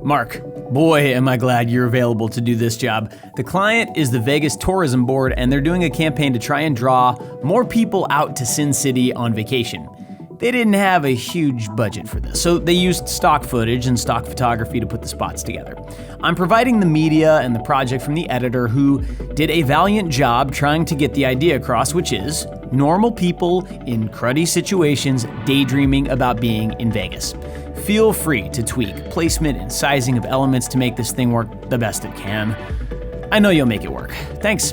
Mark, boy, am I glad you're available to do this job. The client is the Vegas Tourism Board, and they're doing a campaign to try and draw more people out to Sin City on vacation. They didn't have a huge budget for this, so they used stock footage and stock photography to put the spots together. I'm providing the media and the project from the editor, who did a valiant job trying to get the idea across, which is normal people in cruddy situations daydreaming about being in Vegas. Feel free to tweak placement and sizing of elements to make this thing work the best it can. I know you'll make it work. Thanks.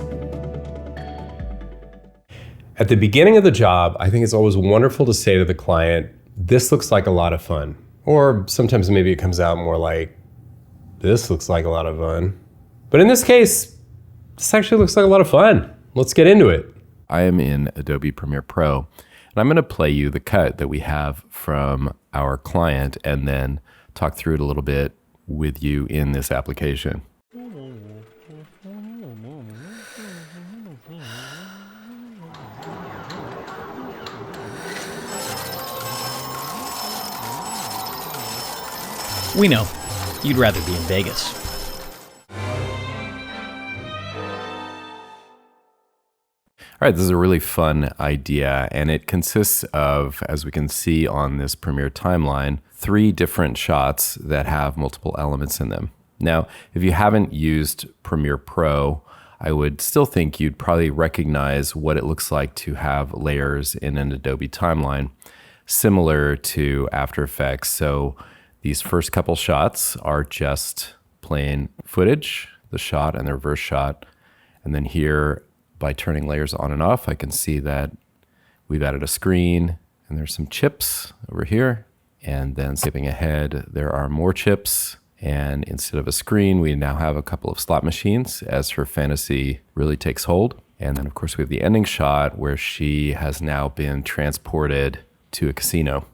At the beginning of the job, I think it's always wonderful to say to the client, this looks like a lot of fun. Or sometimes maybe it comes out more like, this looks like a lot of fun. But in this case, this actually looks like a lot of fun. Let's get into it. I am in Adobe Premiere Pro, and I'm going to play you the cut that we have from our client and then talk through it a little bit with you in this application. We know, you'd rather be in Vegas. All right, this is a really fun idea, and it consists of, as we can see on this Premiere timeline, 3 different shots that have multiple elements in them. Now, if you haven't used Premiere Pro, I would still think you'd probably recognize what it looks like to have layers in an Adobe timeline, similar to After Effects. So these first couple shots are just plain footage, the shot and the reverse shot. And then here, by turning layers on and off, I can see that we've added a screen and there's some chips over here. And then skipping ahead, there are more chips. And instead of a screen, we now have a couple of slot machines as her fantasy really takes hold. And then of course we have the ending shot where she has now been transported to a casino.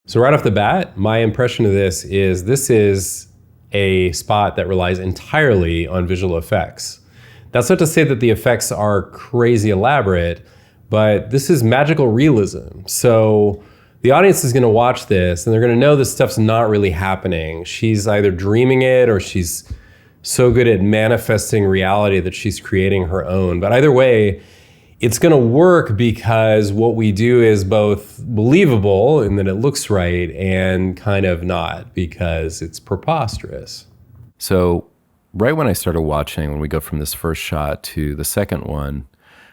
So right off the bat, my impression of this is a spot that relies entirely on visual effects. That's not to say that the effects are crazy elaborate, but this is magical realism. So the audience is gonna watch this and they're gonna know this stuff's not really happening. She's either dreaming it or she's so good at manifesting reality that she's creating her own. But either way, it's gonna work because what we do is both believable in that it looks right and kind of not because it's preposterous. So right when I started watching, when we go from this first shot to the second one,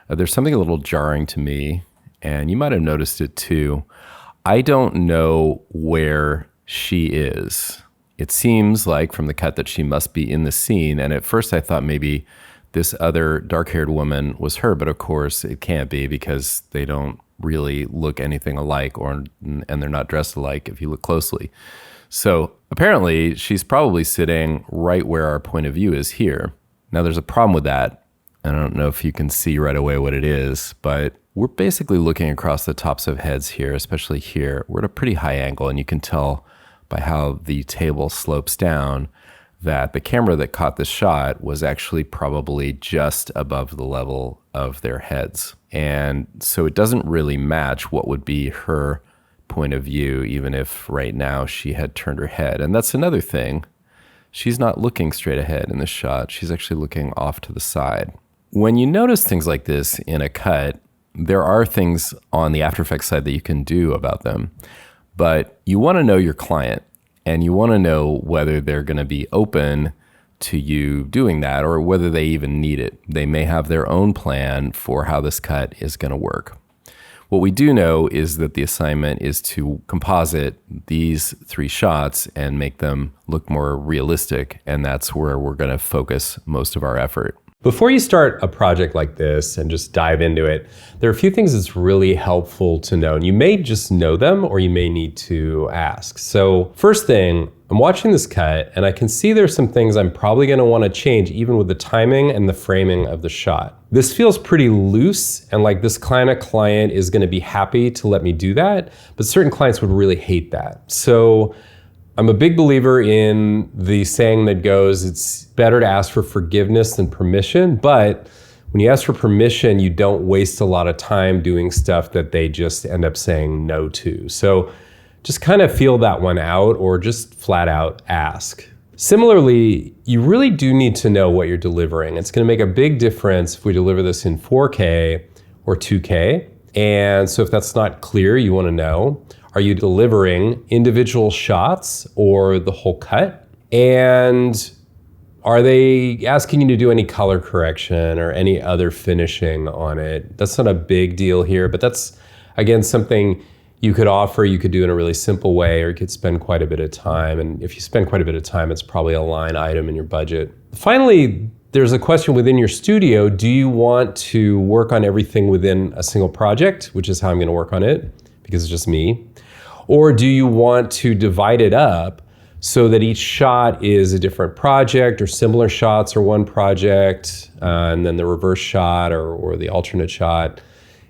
there's something a little jarring to me, and you might have noticed it too. I don't know where she is. It seems like from the cut that she must be in the scene, and at first I thought maybe this other dark-haired woman was her, but of course it can't be because they don't really look anything alike, and they're not dressed alike if you look closely. So apparently she's probably sitting right where our point of view is here. Now there's a problem with that. I don't know if you can see right away what it is, but we're basically looking across the tops of heads here, especially here. We're at a pretty high angle, and you can tell by how the table slopes down that the camera that caught this shot was actually probably just above the level of their heads. And so it doesn't really match what would be her point of view, even if right now she had turned her head. And that's another thing. She's not looking straight ahead in this shot. She's actually looking off to the side. When you notice things like this in a cut, there are things on the After Effects side that you can do about them. But you want to know your client, and you want to know whether they're going to be open to you doing that or whether they even need it. They may have their own plan for how this cut is going to work. What we do know is that the assignment is to composite these 3 shots and make them look more realistic, and that's where we're going to focus most of our effort. Before you start a project like this and just dive into it, there are a few things that's really helpful to know. And you may just know them or you may need to ask. So first thing, I'm watching this cut and I can see there's some things I'm probably gonna wanna change even with the timing and the framing of the shot. This feels pretty loose and like this kind of client is gonna be happy to let me do that, but certain clients would really hate that. So I'm a big believer in the saying that goes, it's better to ask for forgiveness than permission, but when you ask for permission, you don't waste a lot of time doing stuff that they just end up saying no to. So just kind of feel that one out or just flat out ask. Similarly, you really do need to know what you're delivering. It's going to make a big difference if we deliver this in 4K or 2K. And so if that's not clear, you want to know, are you delivering individual shots or the whole cut? And are they asking you to do any color correction or any other finishing on it? That's not a big deal here, but that's, again, something you could offer. You could do in a really simple way, or you could spend quite a bit of time. And if you spend quite a bit of time, it's probably a line item in your budget. Finally, there's a question within your studio. Do you want to work on everything within a single project, which is how I'm going to work on it because it's just me? Or do you want to divide it up so that each shot is a different project, or similar shots are one project, and then the reverse shot or the alternate shot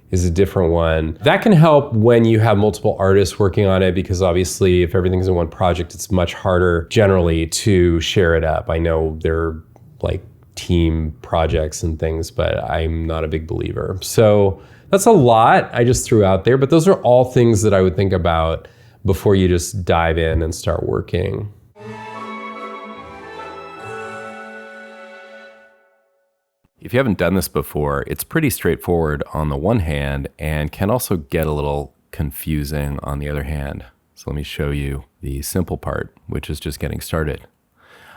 is a different one? That can help when you have multiple artists working on it, because obviously if everything's in one project, it's much harder generally to share it up. I know they're like team projects and things, but I'm not a big believer. So that's a lot I just threw out there, but those are all things that I would think about before you just dive in and start working. If you haven't done this before, it's pretty straightforward on the one hand and can also get a little confusing on the other hand. So let me show you the simple part, which is just getting started.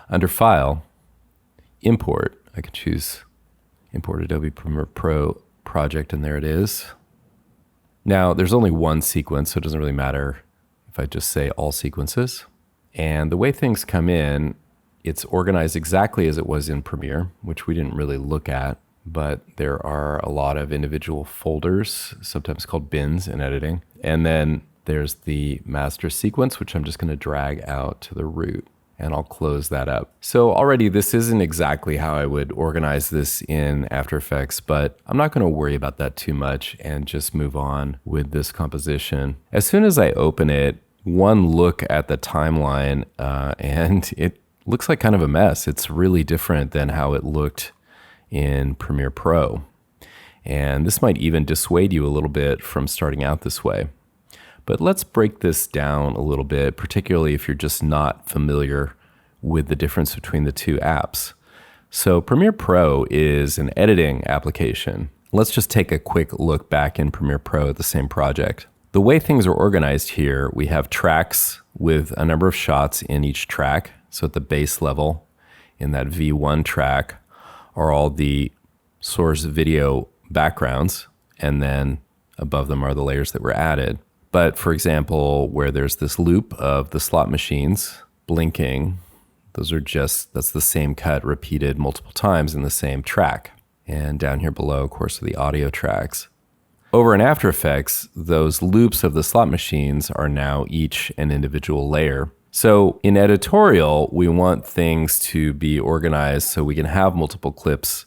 Under File, Import, I can choose Import Adobe Premiere Pro Project, and there it is. Now, there's only one sequence, so it doesn't really matter if I just say all sequences. And the way things come in, it's organized exactly as it was in Premiere, which we didn't really look at, but there are a lot of individual folders, sometimes called bins in editing. And then there's the master sequence, which I'm just going to drag out to the root, and I'll close that up. So already this isn't exactly how I would organize this in After Effects, but I'm not going to worry about that too much and just move on with this composition. As soon as I open it, one look at the timeline and it looks like kind of a mess. It's really different than how it looked in Premiere Pro. And this might even dissuade you a little bit from starting out this way. But let's break this down a little bit, particularly if you're just not familiar with the difference between the two apps. So Premiere Pro is an editing application. Let's just take a quick look back in Premiere Pro at the same project. The way things are organized here, we have tracks with a number of shots in each track. So at the base level, in that V1 track, are all the source video backgrounds, and then above them are the layers that were added. But for example, where there's this loop of the slot machines blinking, that's the same cut repeated multiple times in the same track. And down here below, of course, are the audio tracks. Over in After Effects, those loops of the slot machines are now each an individual layer. So in editorial, we want things to be organized so we can have multiple clips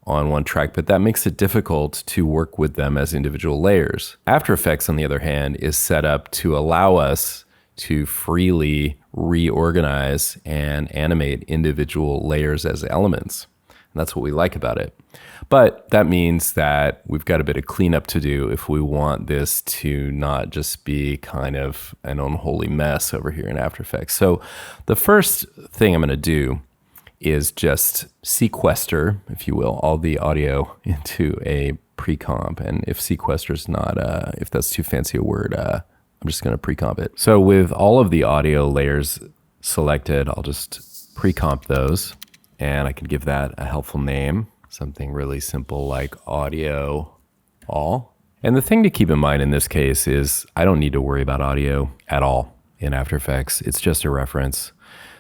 on one track, but that makes it difficult to work with them as individual layers. After Effects, on the other hand, is set up to allow us to freely reorganize and animate individual layers as elements. And that's what we like about it. But that means that we've got a bit of cleanup to do if we want this to not just be kind of an unholy mess over here in After Effects. So the first thing I'm going to do is just sequester, if you will, all the audio into a pre-comp. And if sequester is not, if that's too fancy a word, I'm just going to pre-comp it. So with all of the audio layers selected, I'll just pre-comp those. And I can give that a helpful name, something really simple like audio all. And the thing to keep in mind in this case is I don't need to worry about audio at all in After Effects. It's just a reference.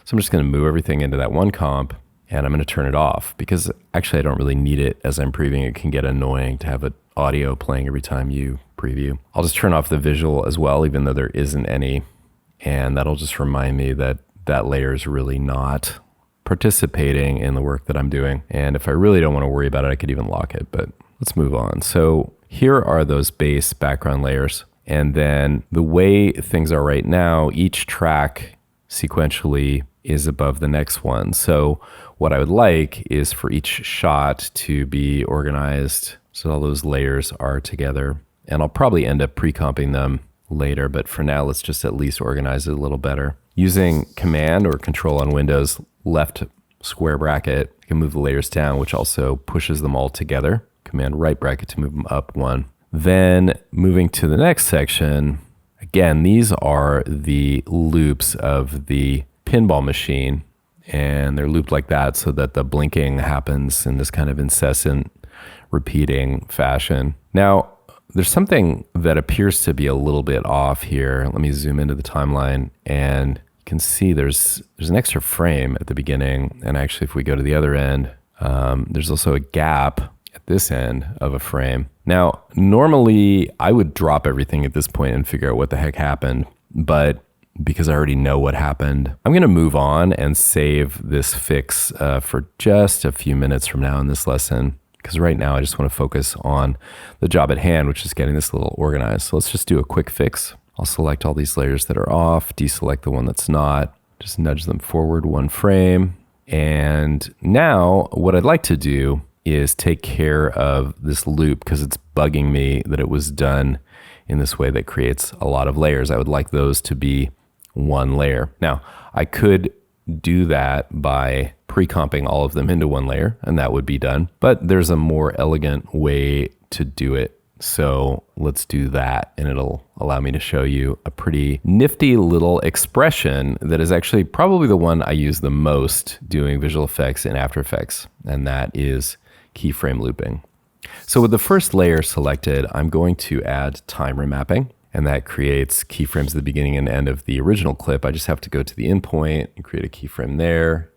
So I'm just going to move everything into that one comp, and I'm going to turn it off because actually I don't really need it as I'm previewing. It can get annoying to have an audio playing every time you preview. I'll just turn off the visual as well, even though there isn't any. And that'll just remind me that that layer is really not participating in the work that I'm doing. And if I really don't want to worry about it, I could even lock it, but let's move on. So here are those base background layers. And then the way things are right now, each track sequentially is above the next one. So what I would like is for each shot to be organized so all those layers are together. And I'll probably end up pre-comping them later, but for now, let's just at least organize it a little better. Using Command or Control on Windows, left square bracket, you can move the layers down, which also pushes them all together. Command right bracket to move them up one. Then moving to the next section, again, these are the loops of the pinball machine, and they're looped like that so that the blinking happens in this kind of incessant repeating fashion. Now, there's something that appears to be a little bit off here. Let me zoom into the timeline, and you can see there's an extra frame at the beginning, and actually if we go to the other end, there's also a gap at this end of a frame. Now, normally I would drop everything at this point and figure out what the heck happened, but because I already know what happened, I'm gonna move on and save this fix for just a few minutes from now in this lesson, because right now I just wanna focus on the job at hand, which is getting this a little organized. So let's just do a quick fix. I'll select all these layers that are off, deselect the one that's not, just nudge them forward one frame. And now what I'd like to do is take care of this loop because it's bugging me that it was done in this way that creates a lot of layers. I would like those to be one layer. Now, I could do that by pre-comping all of them into one layer, and that would be done. But there's a more elegant way to do it. So let's do that, and it'll allow me to show you a pretty nifty little expression that is actually probably the one I use the most doing visual effects in After Effects, and that is keyframe looping. So with the first layer selected, I'm going to add time remapping, and that creates keyframes at the beginning and end of the original clip. I just have to go to the in point and create a keyframe there,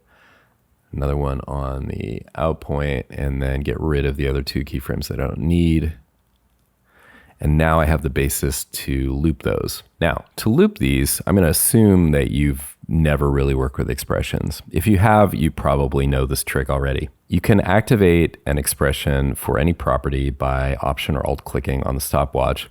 another one on the out point, and then get rid of the other two keyframes that I don't need. And now I have the basis to loop those. Now, to loop these, I'm going to assume that you've never really worked with expressions. If you have, you probably know this trick already. You can activate an expression for any property by Option or Alt clicking on the stopwatch,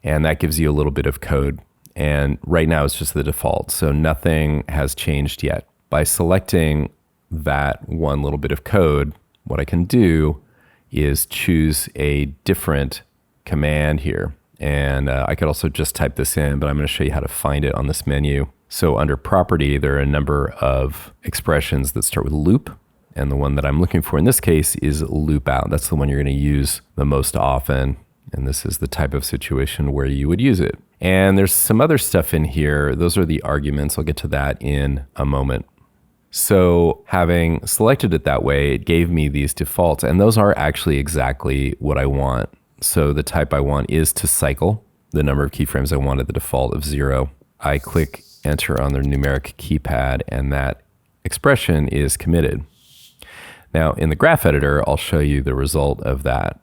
and that gives you a little bit of code. And right now it's just the default, so nothing has changed yet. By selecting that one little bit of code, what I can do is choose a different command here. And I could also just type this in, but I'm going to show you how to find it on this menu. So under property, there are a number of expressions that start with loop. And the one that I'm looking for in this case is loop out. That's the one you're going to use the most often. And this is the type of situation where you would use it. And there's some other stuff in here. Those are the arguments. I'll get to that in a moment. So having selected it that way, it gave me these defaults. And those are actually exactly what I want. So the type I want is to cycle the number of keyframes I want at the default of 0. I click enter on the numeric keypad, and that expression is committed. Now in the graph editor, I'll show you the result of that.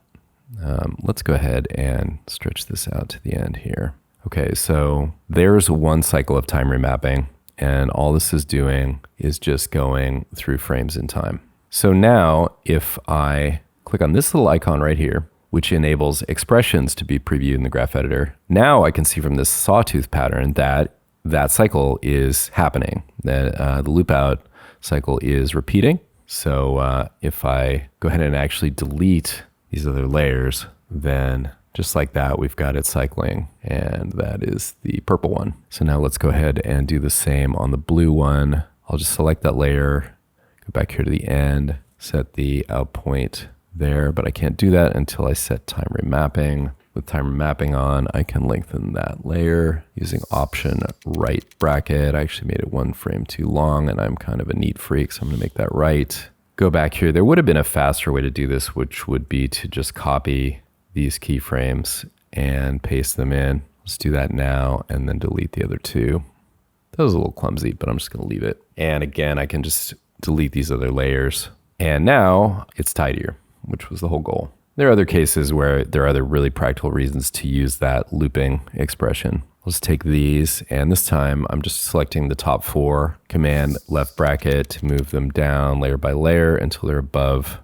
Let's go ahead and stretch this out to the end here. Okay, so there's one cycle of time remapping, and all this is doing is just going through frames in time. So now if I click on this little icon right here, which enables expressions to be previewed in the graph editor, now I can see from this sawtooth pattern that that cycle is happening, that the loop out cycle is repeating. So if I go ahead and actually delete these other layers, then just like that, we've got it cycling, and that is the purple one. So now let's go ahead and do the same on the blue one. I'll just select that layer, go back here to the end, set the out point there, but I can't do that until I set time remapping. With time remapping on, I can lengthen that layer using Option right bracket. I actually made it one frame too long, and I'm kind of a neat freak, so I'm gonna make that right. Go back here. There would have been a faster way to do this, which would be to just copy these keyframes and paste them in. Let's do that now and then delete the other two. That was a little clumsy, but I'm just gonna leave it. And again, I can just delete these other layers. And now it's tidier, which was the whole goal. There are other cases where there are other really practical reasons to use that looping expression. Let's take these, and this time I'm just selecting the top 4, Command left bracket to move them down layer by layer until they're above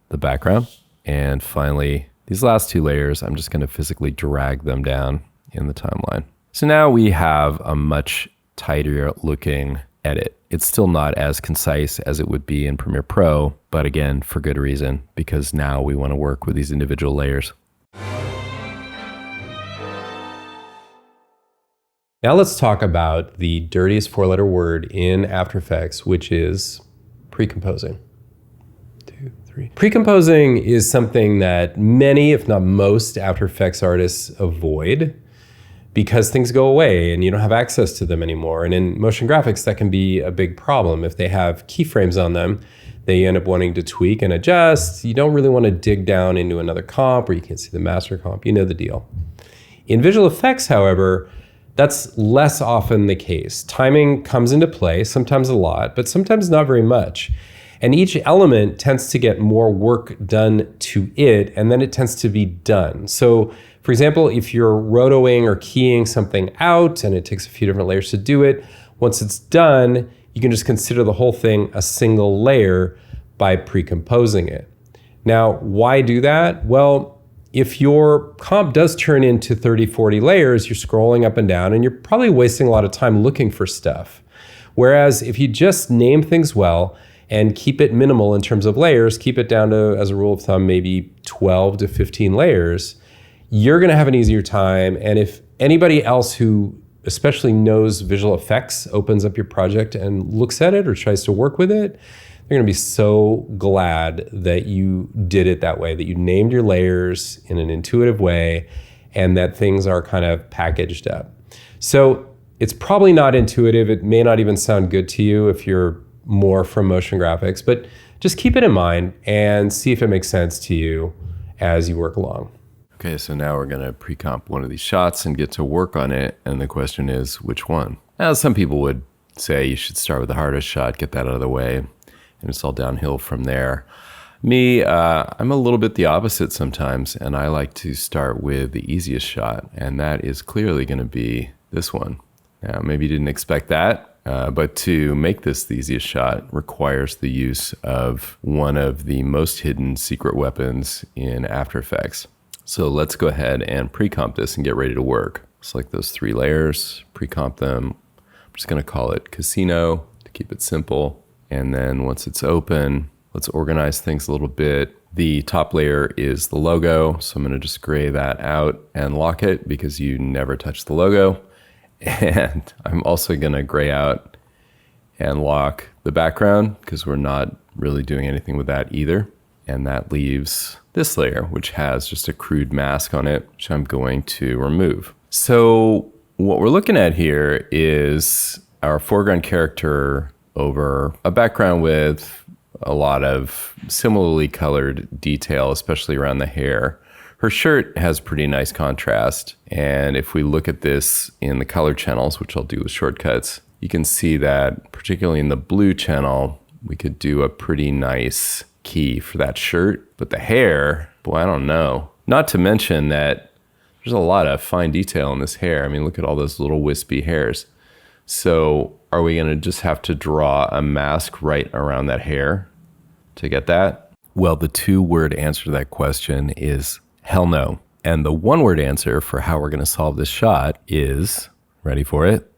the background. And finally, these last 2 layers, I'm just going to physically drag them down in the timeline. So now we have a much tidier looking edit. It's still not as concise as it would be in Premiere Pro, but again, for good reason, because now we want to work with these individual layers. Now let's talk about the dirtiest four-letter word in After Effects, which is precomposing. 2, 3. Precomposing is something that many, if not most, After Effects artists avoid because things go away and you don't have access to them anymore. And in motion graphics, that can be a big problem. If they have keyframes on them, they end up wanting to tweak and adjust. You don't really want to dig down into another comp where you can't see the master comp. You know the deal. In visual effects, however, that's less often the case. Timing comes into play, sometimes a lot, but sometimes not very much. And each element tends to get more work done to it, and then it tends to be done. So, for example, if you're rotoing or keying something out, and it takes a few different layers to do it, once it's done, you can just consider the whole thing a single layer by precomposing it. Now, why do that? Well, if your comp does turn into 30, 40 layers, you're scrolling up and down, and you're probably wasting a lot of time looking for stuff. Whereas if you just name things well and keep it minimal in terms of layers, keep it down to, as a rule of thumb, maybe 12 to 15 layers, you're gonna have an easier time. And if anybody else who especially knows visual effects opens up your project and looks at it or tries to work with it, they're gonna be so glad that you did it that way, that you named your layers in an intuitive way and that things are kind of packaged up. So it's probably not intuitive. It may not even sound good to you if you're more from motion graphics, but just keep it in mind and see if it makes sense to you as you work along. Okay, so now we're gonna pre-comp one of these shots and get to work on it. And the question is, which one? Now, some people would say you should start with the hardest shot, get that out of the way, and it's all downhill from there. Me, I'm a little bit the opposite sometimes, and I like to start with the easiest shot, and that is clearly gonna be this one. Now, maybe you didn't expect that, but to make this the easiest shot requires the use of one of the most hidden secret weapons in After Effects. So let's go ahead and pre-comp this and get ready to work. Select those 3 layers, pre-comp them. I'm just gonna call it Casino to keep it simple. And then once it's open, let's organize things a little bit. The top layer is the logo, so I'm gonna just gray that out and lock it because you never touch the logo. And I'm also gonna gray out and lock the background because we're not really doing anything with that either. And that leaves this layer, which has just a crude mask on it, which I'm going to remove. So what we're looking at here is our foreground character over a background with a lot of similarly colored detail, especially around the hair. Her shirt has pretty nice contrast. And if we look at this in the color channels, which I'll do with shortcuts, you can see that particularly in the blue channel, we could do a pretty nice key for that shirt. But the hair, boy, I don't know. Not to mention that there's a lot of fine detail in this hair. I mean, look at all those little wispy hairs. So are we gonna just have to draw a mask right around that hair to get that? Well, the 2-word answer to that question is hell no. And the 1-word answer for how we're gonna solve this shot is, ready for it?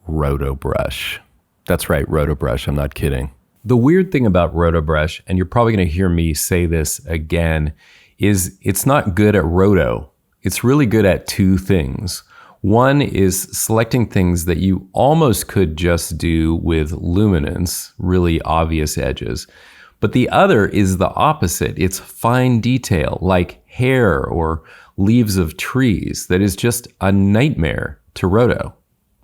Roto brush. That's right, roto brush, I'm not kidding. The weird thing about roto brush, and you're probably gonna hear me say this again, is it's not good at roto. It's really good at 2 things. One is selecting things that you almost could just do with luminance, really obvious edges. But the other is the opposite. It's fine detail, like hair or leaves of trees, that is just a nightmare to roto.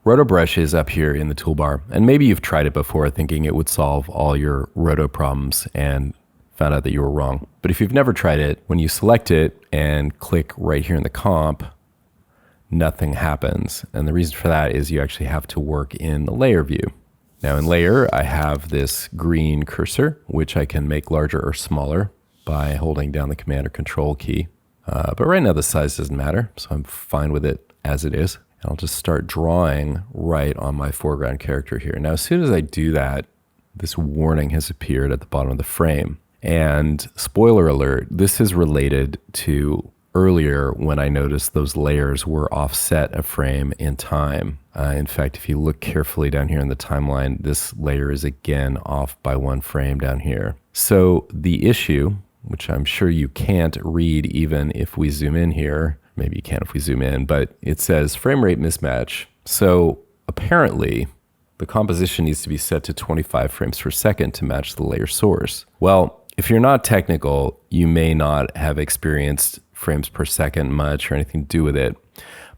Roto brush is up here in the toolbar, and maybe you've tried it before thinking it would solve all your roto problems and found out that you were wrong. But if you've never tried it, when you select it and click right here in the comp, nothing happens. And the reason for that is you actually have to work in the layer view. Now in layer, I have this green cursor, which I can make larger or smaller by holding down the Command or Control key. But right now the size doesn't matter, so I'm fine with it as it is. And I'll just start drawing right on my foreground character here. Now, as soon as I do that, this warning has appeared at the bottom of the frame. And spoiler alert, this is related to earlier when I noticed those layers were offset a frame in time. In fact, if you look carefully down here in the timeline, this layer is again off by 1 frame down here. So the issue, which I'm sure you can't read even if we zoom in here, maybe you can if we zoom in, but it says frame rate mismatch. So apparently, the composition needs to be set to 25 frames per second to match the layer source. Well, if you're not technical, you may not have experienced frames per second much or anything to do with it.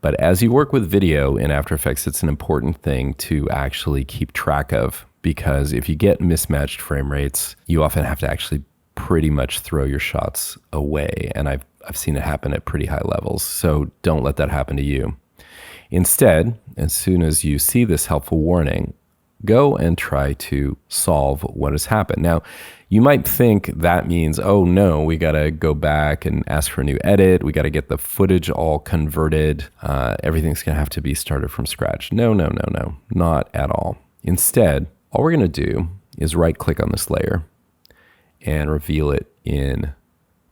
But as you work with video in After Effects, it's an important thing to actually keep track of, because if you get mismatched frame rates, you often have to actually pretty much throw your shots away. And I've seen it happen at pretty high levels. So don't let that happen to you. Instead, as soon as you see this helpful warning, go and try to solve what has happened. Now, you might think that means, oh no, we got to go back and ask for a new edit. We got to get the footage all converted. Everything's going to have to be started from scratch. No, not at all. Instead, all we're going to do is right click on this layer and reveal it in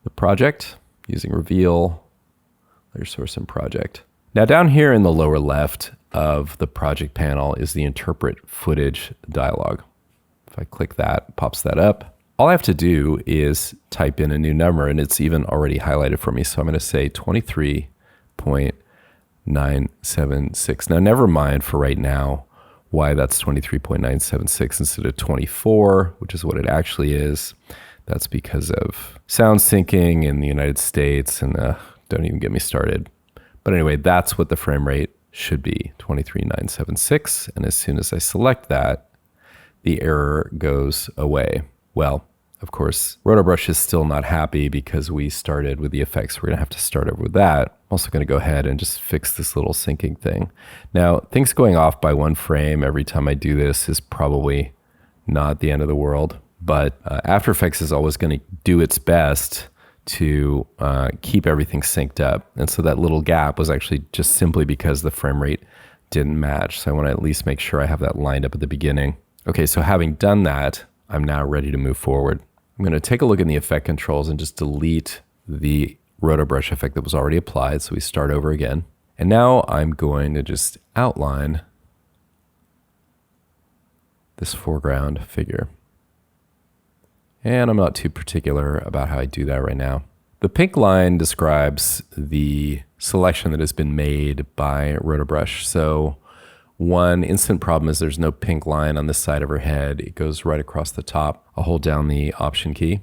the project using reveal, layer source and project. Now down here in the lower left of the project panel is the interpret footage dialog. If I click that, it pops that up. All I have to do is type in a new number, and it's even already highlighted for me. So I'm going to say 23.976. Now never mind for right now why that's 23.976 instead of 24, which is what it actually is. That's because of sound syncing in the United States, and don't even get me started. But anyway, that's what the frame rate should be, 23.976. And as soon as I select that, the error goes away. Well, of course, RotoBrush is still not happy because we started with the effects. We're going to have to start over with that. I'm also going to go ahead and just fix this little syncing thing. Now, things going off by one frame every time I do this is probably not the end of the world. But After Effects is always going to do its best to keep everything synced up. And so that little gap was actually just simply because the frame rate didn't match. So I want to at least make sure I have that lined up at the beginning. Okay, so having done that, I'm now ready to move forward. I'm going to take a look in the effect controls and just delete the RotoBrush effect that was already applied. So we start over again. And now I'm going to just outline this foreground figure. And I'm not too particular about how I do that right now. The pink line describes the selection that has been made by RotoBrush. So one instant problem is there's no pink line on this side of her head. It goes right across the top. I'll hold down the Option key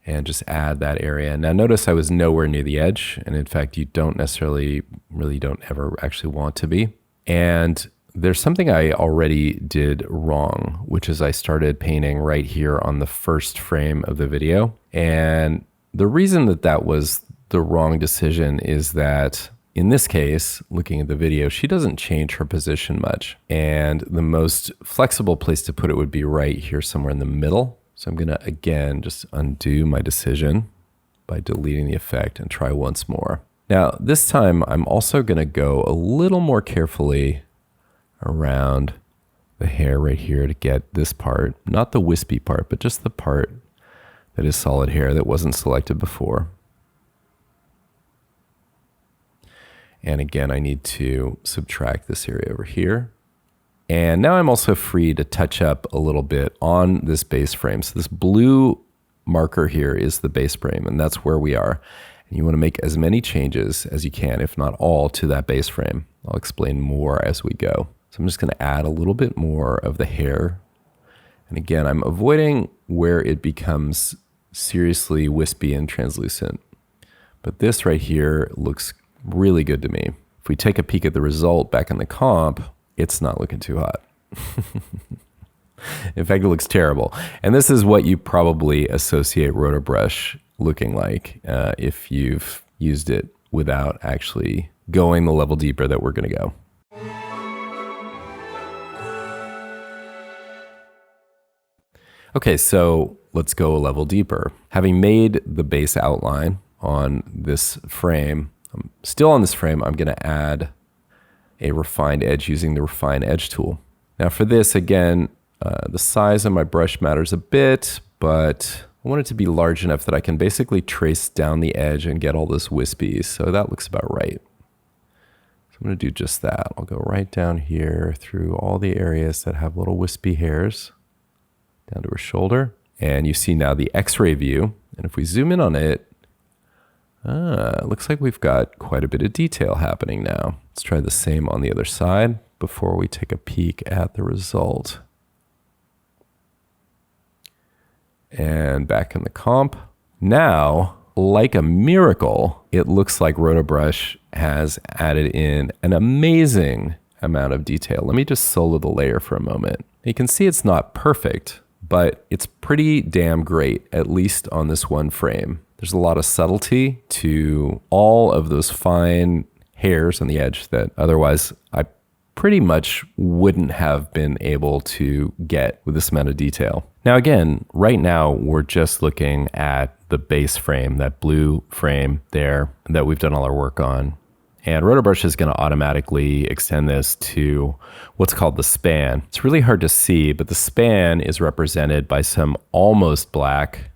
and just add that area. Now notice I was nowhere near the edge. And in fact, you don't necessarily, really don't ever actually want to be. And there's something I already did wrong, which is I started painting right here on the first frame of the video. And the reason that that was the wrong decision is that in this case, looking at the video, she doesn't change her position much. And the most flexible place to put it would be right here somewhere in the middle. So I'm gonna, again, just undo my decision by deleting the effect and try once more. Now, this time I'm also gonna go a little more carefully around the hair right here to get this part, not the wispy part, but just the part that is solid hair that wasn't selected before. And again, I need to subtract this area over here. And now I'm also free to touch up a little bit on this base frame. So this blue marker here is the base frame, and that's where we are. And you want to make as many changes as you can, if not all, to that base frame. I'll explain more as we go. So I'm just going to add a little bit more of the hair. And again, I'm avoiding where it becomes seriously wispy and translucent. But this right here looks really good to me. If we take a peek at the result back in the comp, it's not looking too hot. In fact, it looks terrible. And this is what you probably associate RotoBrush looking like if you've used it without actually going the level deeper that we're going to go. Okay, so let's go a level deeper. Having made the base outline on this frame, still on this frame, I'm going to add a refined edge using the Refine Edge tool. Now for this, again, the size of my brush matters a bit, but I want it to be large enough that I can basically trace down the edge and get all this wispy. So that looks about right. So I'm going to do just that. I'll go right down here through all the areas that have little wispy hairs down to her shoulder. And you see now the X-ray view. And if we zoom in on it, Looks like we've got quite a bit of detail happening now. Let's try the same on the other side before we take a peek at the result. And back in the comp. Now, like a miracle, it looks like RotoBrush has added in an amazing amount of detail. Let me just solo the layer for a moment. You can see it's not perfect, but it's pretty damn great, at least on this one frame. There's a lot of subtlety to all of those fine hairs on the edge that otherwise I pretty much wouldn't have been able to get with this amount of detail. Now again, right now we're just looking at the base frame, that blue frame there that we've done all our work on. And RotoBrush is going to automatically extend this to what's called the span. It's really hard to see, but the span is represented by some almost black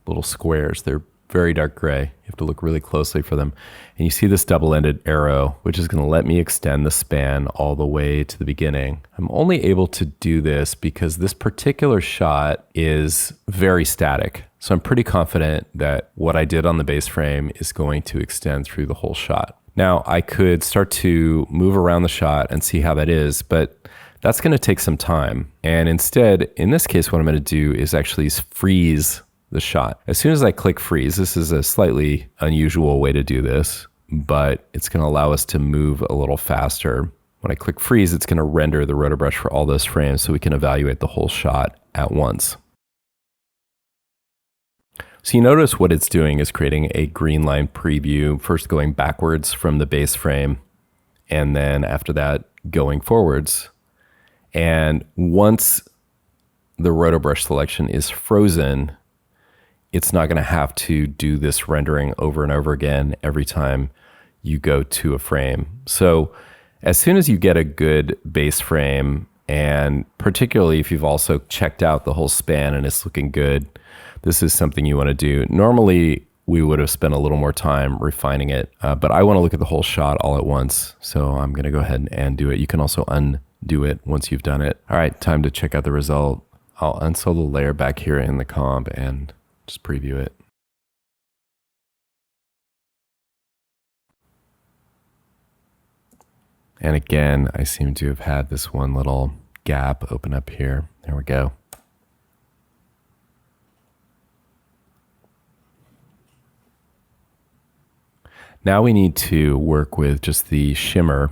little squares. They're very dark gray. You have to look really closely for them. And you see this double-ended arrow, which is going to let me extend the span all the way to the beginning. I'm only able to do this because this particular shot is very static. So I'm pretty confident that what I did on the base frame is going to extend through the whole shot. Now I could start to move around the shot and see how that is, but that's going to take some time. And instead, in this case, what I'm going to do is actually freeze the shot. As soon as I click freeze, this is a slightly unusual way to do this, but it's going to allow us to move a little faster. When I click freeze, it's going to render the RotoBrush for all those frames so we can evaluate the whole shot at once. So you notice what it's doing is creating a green line preview, first going backwards from the base frame, and then after that going forwards. And once the RotoBrush selection is frozen, it's not going to have to do this rendering over and over again every time you go to a frame. So as soon as you get a good base frame, and particularly if you've also checked out the whole span and it's looking good, this is something you want to do. Normally, we would have spent a little more time refining it, but I want to look at the whole shot all at once. So I'm going to go ahead and do it. You can also undo it once you've done it. All right, time to check out the result. I'll unsolo the layer back here in the comp and just preview it. And again, I seem to have had this one little gap open up here. There we go. Now we need to work with just the shimmer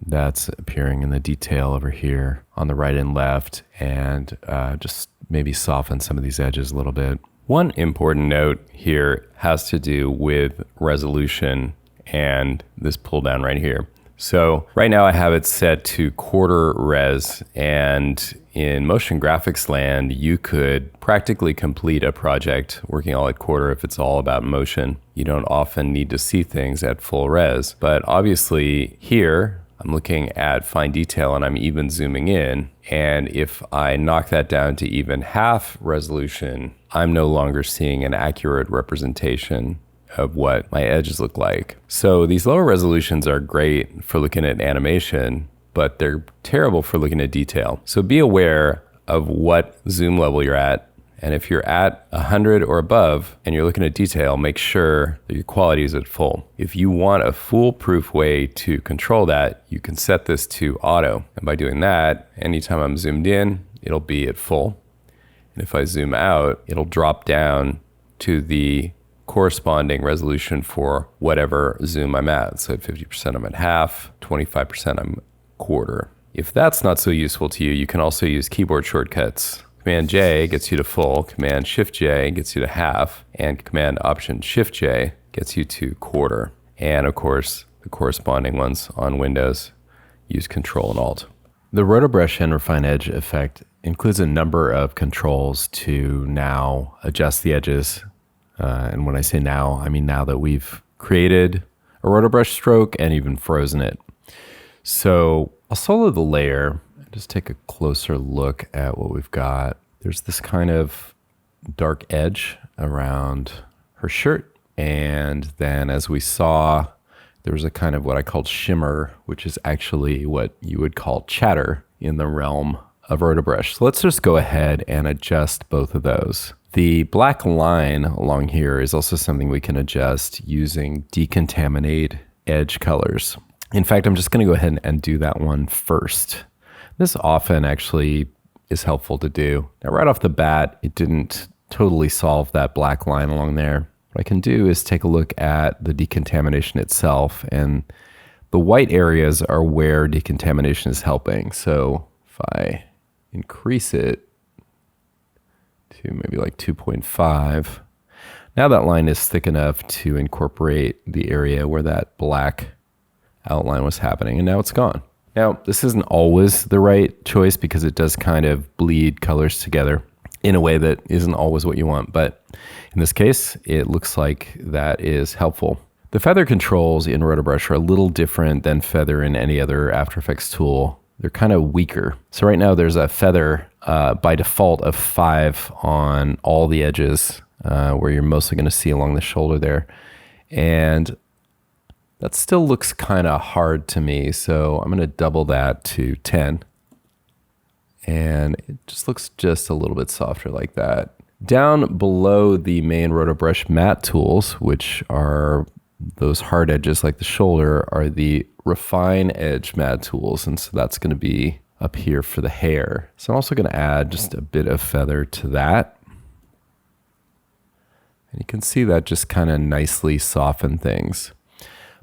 that's appearing in the detail over here on the right and left, and just maybe soften some of these edges a little bit. One important note here has to do with resolution and this pull down right here. So right now I have it set to quarter res, and in motion graphics land, you could practically complete a project working all at quarter if it's all about motion. You don't often need to see things at full res, but obviously here I'm looking at fine detail and I'm even zooming in. And if I knock that down to even half resolution, I'm no longer seeing an accurate representation of what my edges look like. So these lower resolutions are great for looking at animation, but they're terrible for looking at detail. So be aware of what zoom level you're at. And if you're at 100 or above and you're looking at detail, make sure that your quality is at full. If you want a foolproof way to control that, you can set this to auto. And by doing that, anytime I'm zoomed in, it'll be at full. And if I zoom out, it'll drop down to the corresponding resolution for whatever zoom I'm at. So at 50% I'm at half, 25% I'm quarter. If that's not so useful to you, you can also use keyboard shortcuts. Command J gets you to full, Command Shift J gets you to half, and Command Option Shift J gets you to quarter. And of course, the corresponding ones on Windows use Control and Alt. The RotoBrush and Refine Edge effect includes a number of controls to now adjust the edges. And when I say now, I mean now that we've created a RotoBrush stroke and even frozen it. So I'll solo the layer and just take a closer look at what we've got. There's this kind of dark edge around her shirt. And then as we saw, there was a kind of what I called shimmer, which is actually what you would call chatter in the realm of RotoBrush. So let's just go ahead and adjust both of those. The black line along here is also something we can adjust using decontaminate edge colors. In fact, I'm just going to go ahead and do that one first. This often actually is helpful to do. Now, right off the bat, it didn't totally solve that black line along there. What I can do is take a look at the decontamination itself, and the white areas are where decontamination is helping. So if I increase it to maybe like 2.5, now that line is thick enough to incorporate the area where that black outline was happening, and now it's gone. Now, this isn't always the right choice because it does kind of bleed colors together in a way that isn't always what you want, but in this case, it looks like that is helpful. The feather controls in RotoBrush are a little different than feather in any other After Effects tool. They're kind of weaker. So right now there's a feather by default of 5 on all the edges where you're mostly going to see along the shoulder there. And that still looks kind of hard to me. So I'm going to double that to 10. And it just looks just a little bit softer like that. Down below the main RotoBrush matte tools, which are those hard edges like the shoulder, are the refine edge matte tools. And so that's going to be up here for the hair. So I'm also going to add just a bit of feather to that. And you can see that just kind of nicely soften things.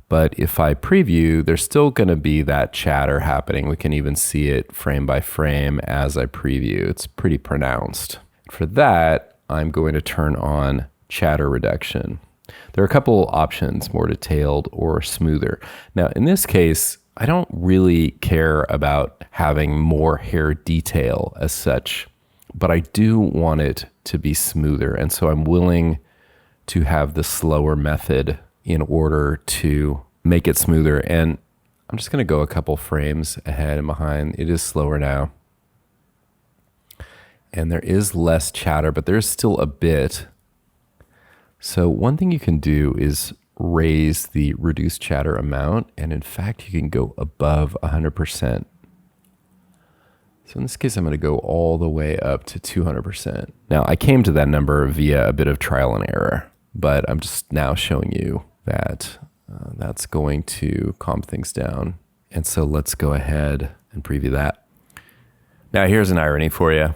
But if I preview, there's still going to be that chatter happening. We can even see it frame by frame as I preview. It's pretty pronounced. For that, I'm going to turn on chatter reduction. There are a couple options, more detailed or smoother. Now, in this case, I don't really care about having more hair detail as such, but I do want it to be smoother. And so I'm willing to have the slower method in order to make it smoother. And I'm just going to go a couple frames ahead and behind. It is slower now. And there is less chatter, but there's still a bit. So one thing you can do is raise the reduce chatter amount. And in fact, you can go above 100%. So in this case, I'm going to go all the way up to 200%. Now, I came to that number via a bit of trial and error, but I'm just now showing you that that's going to calm things down. And so let's go ahead and preview that. Now here's an irony for you.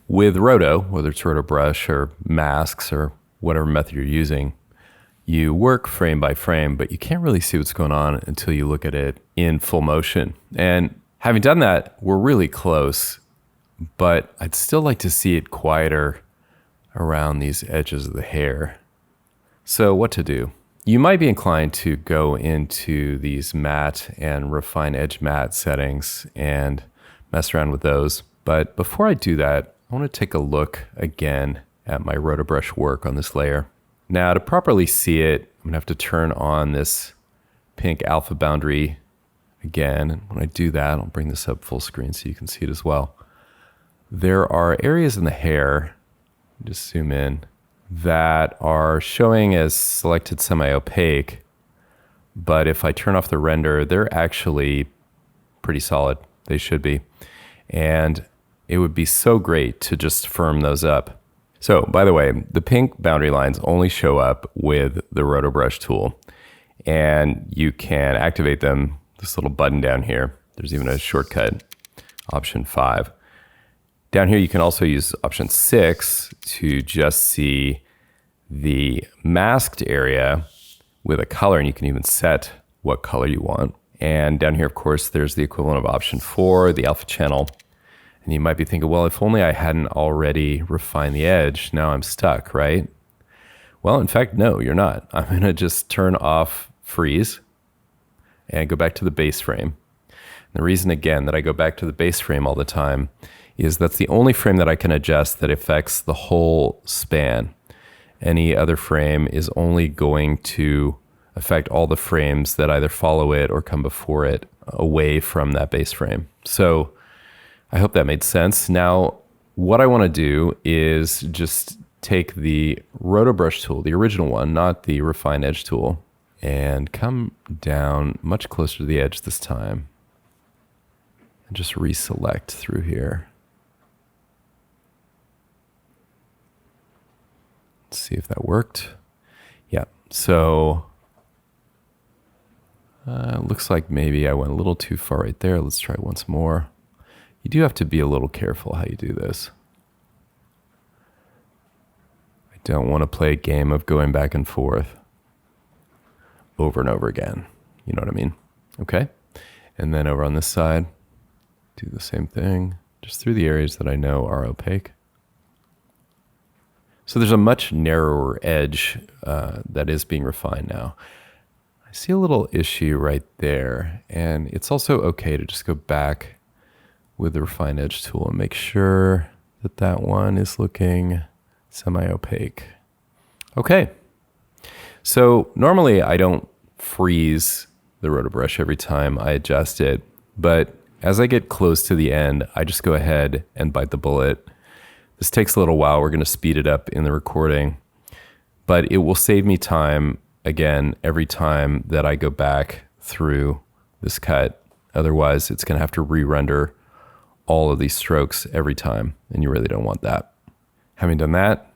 With Roto, whether it's RotoBrush or masks or whatever method you're using, you work frame by frame, but you can't really see what's going on until you look at it in full motion. And having done that, we're really close, but I'd still like to see it quieter around these edges of the hair. So what to do? You might be inclined to go into these matte and refine edge matte settings and mess around with those. But before I do that, I want to take a look again at my RotoBrush work on this layer. Now, to properly see it, I'm going to have to turn on this pink alpha boundary again. And when I do that, I'll bring this up full screen so you can see it as well. There are areas in the hair, just zoom in, that are showing as selected semi-opaque, but if I turn off the render, they're actually pretty solid. They should be. And it would be so great to just firm those up. So, by the way, the pink boundary lines only show up with the RotoBrush tool, and you can activate them, this little button down here. There's even a shortcut, option 5. Down here, you can also use option 6 to just see the masked area with a color, and you can even set what color you want. And down here, of course, there's the equivalent of option 4, the alpha channel. And you might be thinking, well, if only I hadn't already refined the edge, now I'm stuck, right? Well, in fact, no, you're not. I'm going to just turn off freeze and go back to the base frame. And the reason, again, that I go back to the base frame all the time is that's the only frame that I can adjust that affects the whole span. Any other frame is only going to affect all the frames that either follow it or come before it away from that base frame. So I hope that made sense. Now, what I want to do is just take the RotoBrush tool, the original one, not the Refine Edge tool, and come down much closer to the edge this time and just reselect through here. Let's see if that worked. Yeah, so looks like maybe I went a little too far right there. Let's try once more. You do have to be a little careful how you do this. I don't want to play a game of going back and forth over and over again. You know what I mean? Okay. And then over on this side, do the same thing, just through the areas that I know are opaque. So there's a much narrower edge that is being refined now. I see a little issue right there, and it's also okay to just go back with the refine edge tool and make sure that that one is looking semi-opaque. Okay, so normally I don't freeze the roto brush every time I adjust it, but as I get close to the end, I just go ahead and bite the bullet. This takes a little while. We're going to speed it up in the recording, but it will save me time again every time that I go back through this cut. Otherwise, it's going to have to re-render all of these strokes every time, and you really don't want that. Having done that,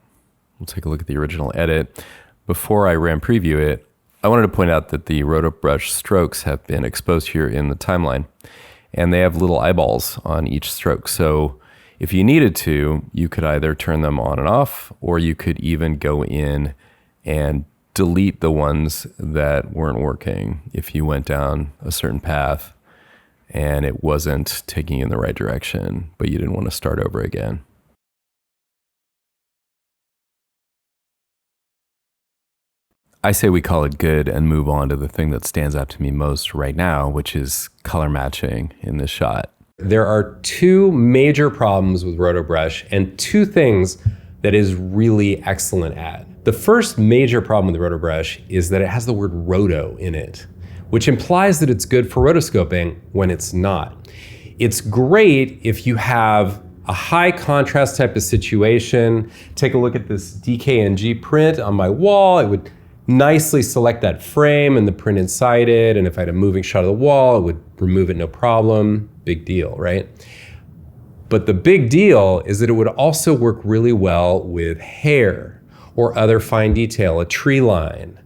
we'll take a look at the original edit. Before I ran preview it, I wanted to point out that the roto brush strokes have been exposed here in the timeline, and they have little eyeballs on each stroke. So if you needed to, you could either turn them on and off, or you could even go in and delete the ones that weren't working if you went down a certain path and it wasn't taking you in the right direction, but you didn't want to start over again. I say we call it good and move on to the thing that stands out to me most right now, which is color matching in this shot. There are two major problems with RotoBrush and two things that is really excellent at. The first major problem with RotoBrush is that it has the word roto in it, which implies that it's good for rotoscoping when it's not. It's great if you have a high contrast type of situation. Take a look at this DKNG print on my wall. It would nicely select that frame and the print inside it. And if I had a moving shot of the wall, it would remove it no problem. Big deal, right? But the big deal is that it would also work really well with hair or other fine detail, a tree line,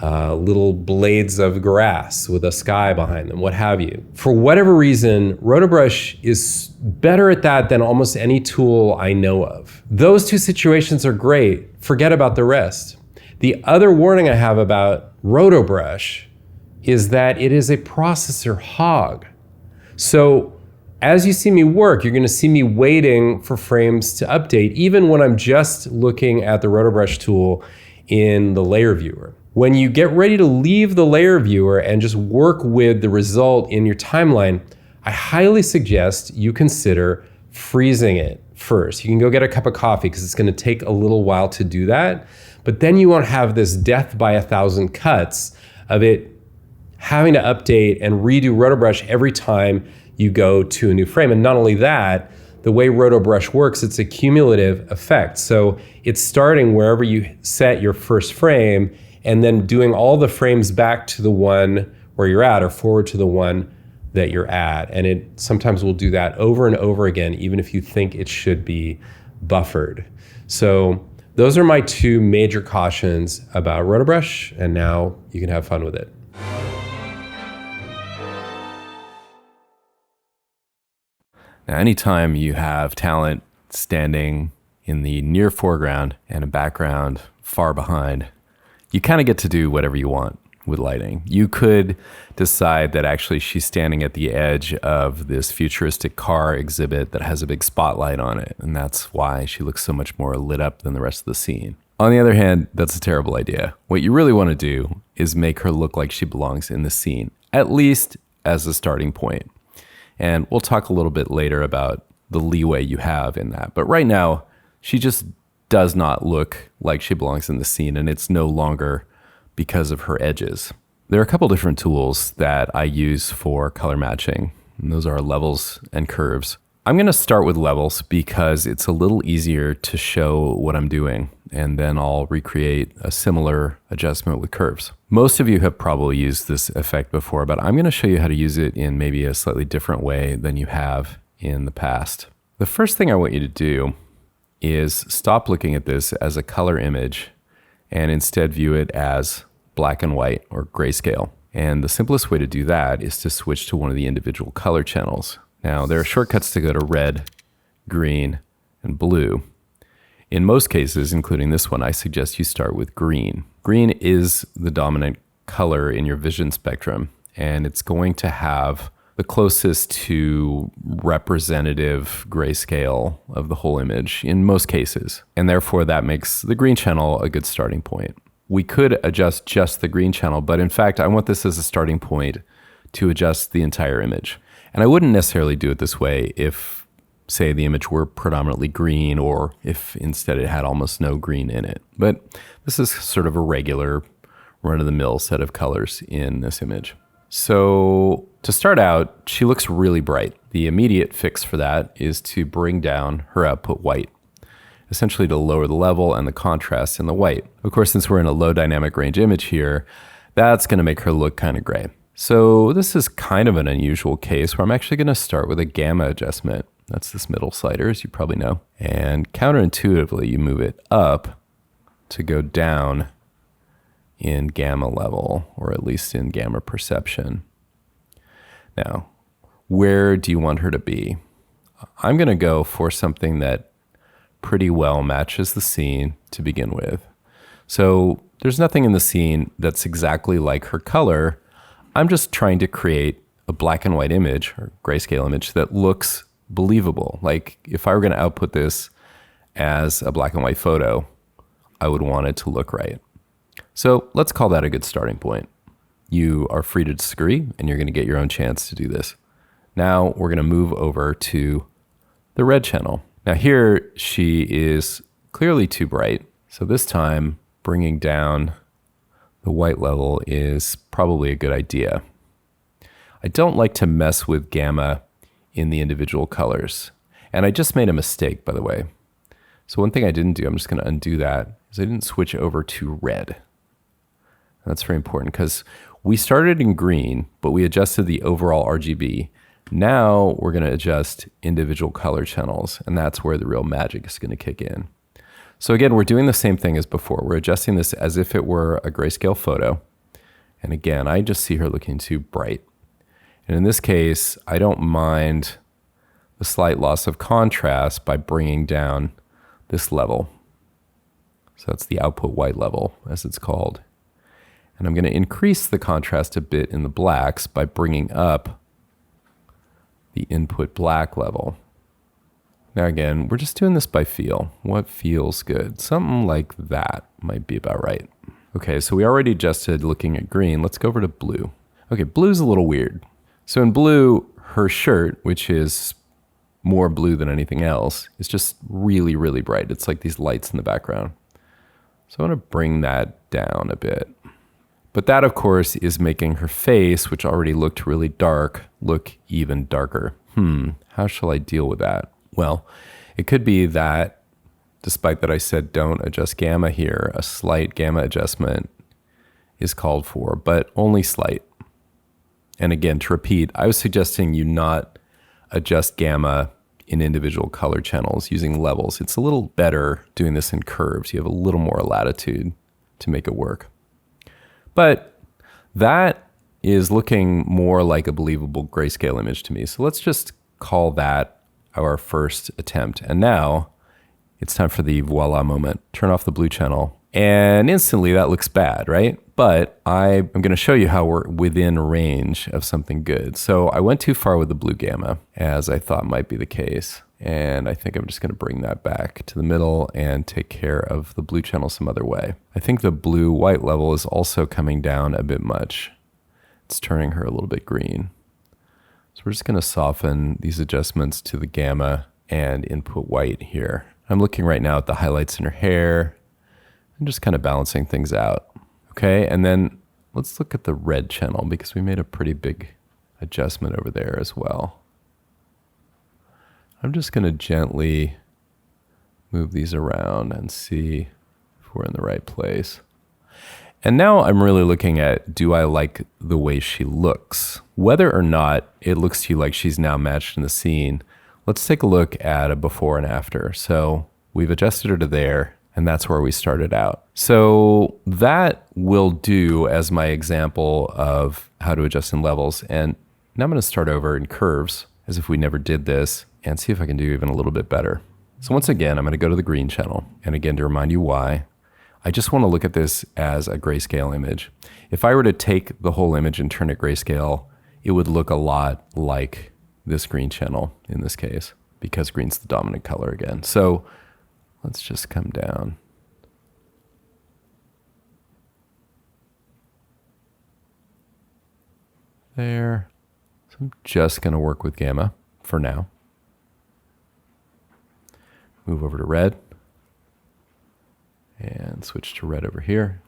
little blades of grass with a sky behind them, what have you. For whatever reason, RotoBrush is better at that than almost any tool I know of. Those two situations are great. Forget about the rest. The other warning I have about RotoBrush is that it is a processor hog. So as you see me work, you're gonna see me waiting for frames to update, even when I'm just looking at the RotoBrush tool in the layer viewer. When you get ready to leave the layer viewer and just work with the result in your timeline, I highly suggest you consider freezing it first. You can go get a cup of coffee because it's gonna take a little while to do that, but then you won't have this death by 1,000 cuts of it having to update and redo RotoBrush every time you go to a new frame. And not only that, the way RotoBrush works, it's a cumulative effect. So it's starting wherever you set your first frame and then doing all the frames back to the one where you're at or forward to the one that you're at. And it sometimes will do that over and over again, even if you think it should be buffered. So those are my two major cautions about RotoBrush, and now you can have fun with it. Now, anytime you have talent standing in the near foreground and a background far behind, you kind of get to do whatever you want with lighting. You could decide that actually she's standing at the edge of this futuristic car exhibit that has a big spotlight on it, and that's why she looks so much more lit up than the rest of the scene. On the other hand, that's a terrible idea. What you really want to do is make her look like she belongs in the scene, at least as a starting point. And we'll talk a little bit later about the leeway you have in that. But right now, she just does not look like she belongs in the scene, and it's no longer because of her edges. There are a couple different tools that I use for color matching, and those are levels and curves. I'm gonna start with levels because it's a little easier to show what I'm doing, and then I'll recreate a similar adjustment with curves. Most of you have probably used this effect before, but I'm gonna show you how to use it in maybe a slightly different way than you have in the past. The first thing I want you to do is stop looking at this as a color image and instead view it as black and white or grayscale. And the simplest way to do that is to switch to one of the individual color channels. Now, there are shortcuts to go to red, green, and blue. In most cases, including this one, I suggest you start with green. Green is the dominant color in your vision spectrum, and it's going to have the closest to representative grayscale of the whole image in most cases. And therefore, that makes the green channel a good starting point. We could adjust just the green channel, but in fact, I want this as a starting point to adjust the entire image. And I wouldn't necessarily do it this way if, say, the image were predominantly green, or if instead it had almost no green in it. But this is sort of a regular run-of-the-mill set of colors in this image. So to start out, she looks really bright. The immediate fix for that is to bring down her output white, essentially to lower the level and the contrast in the white. Of course, since we're in a low dynamic range image here, that's going to make her look kind of gray. So this is kind of an unusual case where I'm actually going to start with a gamma adjustment. That's this middle slider, as you probably know. And counterintuitively, you move it up to go down in gamma level, or at least in gamma perception. Now, where do you want her to be? I'm going to go for something that pretty well matches the scene to begin with. So there's nothing in the scene that's exactly like her color. I'm just trying to create a black and white image or grayscale image that looks believable. Like if I were going to output this as a black and white photo, I would want it to look right. So let's call that a good starting point. You are free to disagree, and you're going to get your own chance to do this. Now we're going to move over to the red channel. Now here she is clearly too bright. So this time bringing down the white level is probably a good idea. I don't like to mess with gamma in the individual colors. And I just made a mistake, by the way. So one thing I didn't do, I'm just going to undo that, is I didn't switch over to red. That's very important because we started in green, but we adjusted the overall RGB. Now we're going to adjust individual color channels, and that's where the real magic is going to kick in. So again, we're doing the same thing as before. We're adjusting this as if it were a grayscale photo. And again, I just see her looking too bright. And in this case, I don't mind the slight loss of contrast by bringing down this level. So that's the output white level, as it's called. And I'm going to increase the contrast a bit in the blacks by bringing up the input black level. Now again, we're just doing this by feel. What feels good? Something like that might be about right. Okay, so we already adjusted looking at green. Let's go over to blue. Okay, blue's a little weird. So in blue, her shirt, which is more blue than anything else, is just really, really bright. It's like these lights in the background. So I want to bring that down a bit. But that, of course, is making her face, which already looked really dark, look even darker. How shall I deal with that? Well, it could be that, despite that I said don't adjust gamma here, a slight gamma adjustment is called for, but only slight. And again, to repeat, I was suggesting you not adjust gamma in individual color channels using levels. It's a little better doing this in curves. You have a little more latitude to make it work. But that is looking more like a believable grayscale image to me. So let's just call that our first attempt. And now it's time for the voila moment. Turn off the blue channel. And instantly that looks bad, right? But I'm going to show you how we're within range of something good. So I went too far with the blue gamma, as I thought might be the case. And I think I'm just going to bring that back to the middle and take care of the blue channel some other way. I think the blue-white level is also coming down a bit much. It's turning her a little bit green. So we're just going to soften these adjustments to the gamma and input white here. I'm looking right now at the highlights in her hair and just kind of balancing things out. Okay, and then let's look at the red channel because we made a pretty big adjustment over there as well. I'm just going to gently move these around and see if we're in the right place. And now I'm really looking at, do I like the way she looks? Whether or not it looks to you like she's now matched in the scene, let's take a look at a before and after. So We've adjusted her to there, and that's where we started out. So that will do as my example of how to adjust in levels. And now I'm going to start over in curves as if we never did this and see if I can do even a little bit better. So once again, I'm going to go to the green channel. And again, to remind you why, I just want to look at this as a grayscale image. If I were to take the whole image and turn it grayscale, it would look a lot like this green channel in this case, because green's the dominant color again. So let's just come down. There. So I'm just going to work with gamma for now. Move over to red and switch to red over here.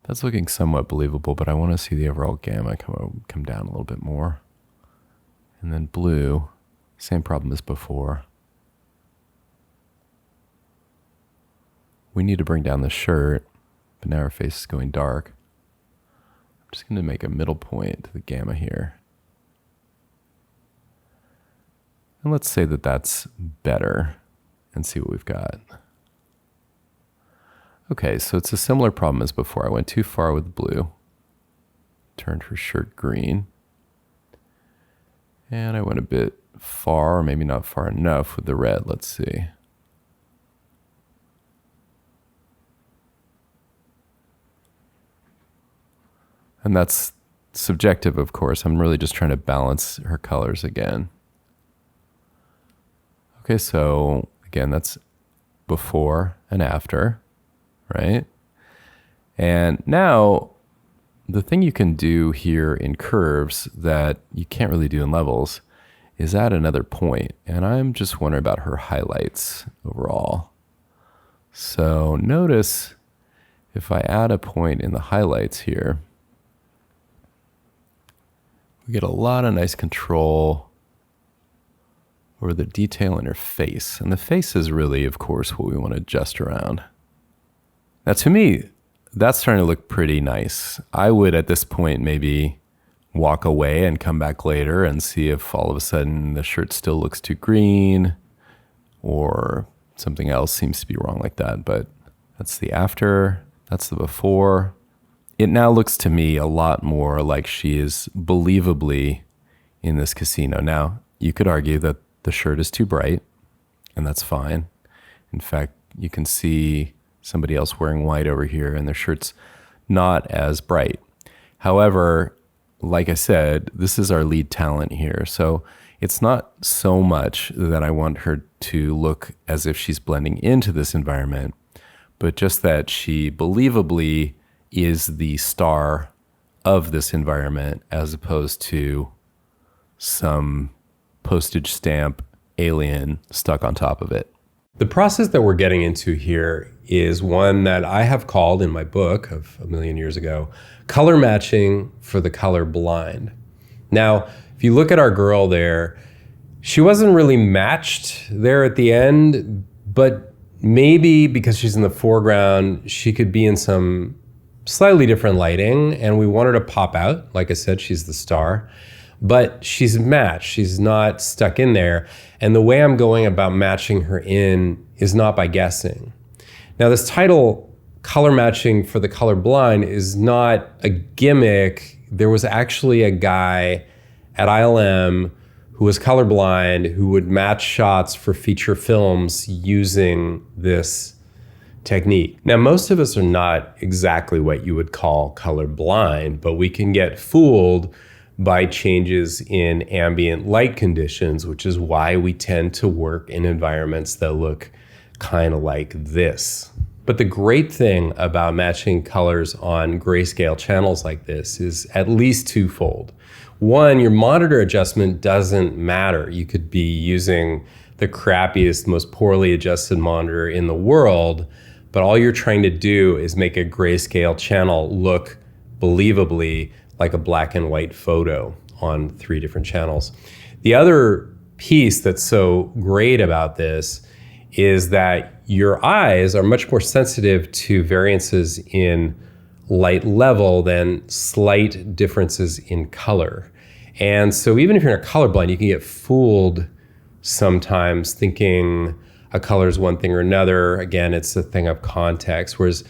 That's looking somewhat believable, but I want to see the overall gamma come down a little bit more. And then blue, same problem as before. We need to bring down the shirt, but now our face is going dark. I'm just going to make a middle point to the gamma here. And let's say that that's better and see what we've got. Okay, so it's a similar problem as before. I went too far with blue, turned her shirt green, and I went a bit far, or maybe not far enough with the red. Let's see. And that's subjective, of course. I'm really just trying to balance her colors again. Okay, so again, that's before and after, right? And now the thing you can do here in curves that you can't really do in levels is add another point. And I'm just wondering about her highlights overall. So notice if I add a point in the highlights here, we get a lot of nice control over the detail in her face. And the face is really, of course, what we want to adjust around. Now, to me, that's starting to look pretty nice. I would, at this point, maybe walk away and come back later and see if all of a sudden the shirt still looks too green or something else seems to be wrong like that. But that's the after, that's the before. It now looks to me a lot more like she is believably in this casino. Now, you could argue that the shirt is too bright, and that's fine. In fact, you can see somebody else wearing white over here, and their shirt's not as bright. However, like I said, this is our lead talent here. So it's not so much that I want her to look as if she's blending into this environment, but just that she believably is the star of this environment as opposed to some postage stamp alien stuck on top of it. The process that we're getting into here is one that I have called in my book of a million years ago, color matching for the color blind. Now, if you look at our girl there, she wasn't really matched there at the end, but maybe because she's in the foreground, she could be in some slightly different lighting, and we want her to pop out. Like I said, she's the star, but she's matched. She's not stuck in there. And the way I'm going about matching her in is not by guessing. Now, this title, Color Matching for the Color Blind, is not a gimmick. There was actually a guy at ILM who was colorblind who would match shots for feature films using this technique. Now, most of us are not exactly what you would call colorblind, but we can get fooled by changes in ambient light conditions, which is why we tend to work in environments that look kind of like this. But the great thing about matching colors on grayscale channels like this is at least twofold. One, your monitor adjustment doesn't matter. You could be using the crappiest, most poorly adjusted monitor in the world, but all you're trying to do is make a grayscale channel look believably like a black and white photo on 3 different channels. The other piece that's so great about this is that your eyes are much more sensitive to variances in light level than slight differences in color. And so even if you're not colorblind, you can get fooled sometimes thinking a color is one thing or another. Again, it's a thing of context, whereas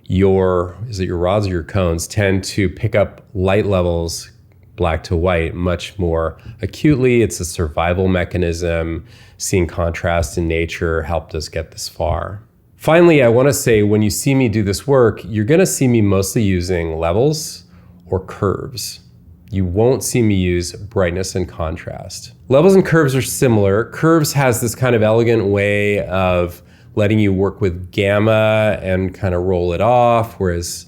your rods or your cones tend to pick up light levels, black to white, much more acutely. It's a survival mechanism. Seeing contrast in nature helped us get this far. Finally, I want to say when you see me do this work, you're going to see me mostly using levels or curves. You won't see me use brightness and contrast. Levels and curves are similar. Curves has this kind of elegant way of letting you work with gamma and kind of roll it off, whereas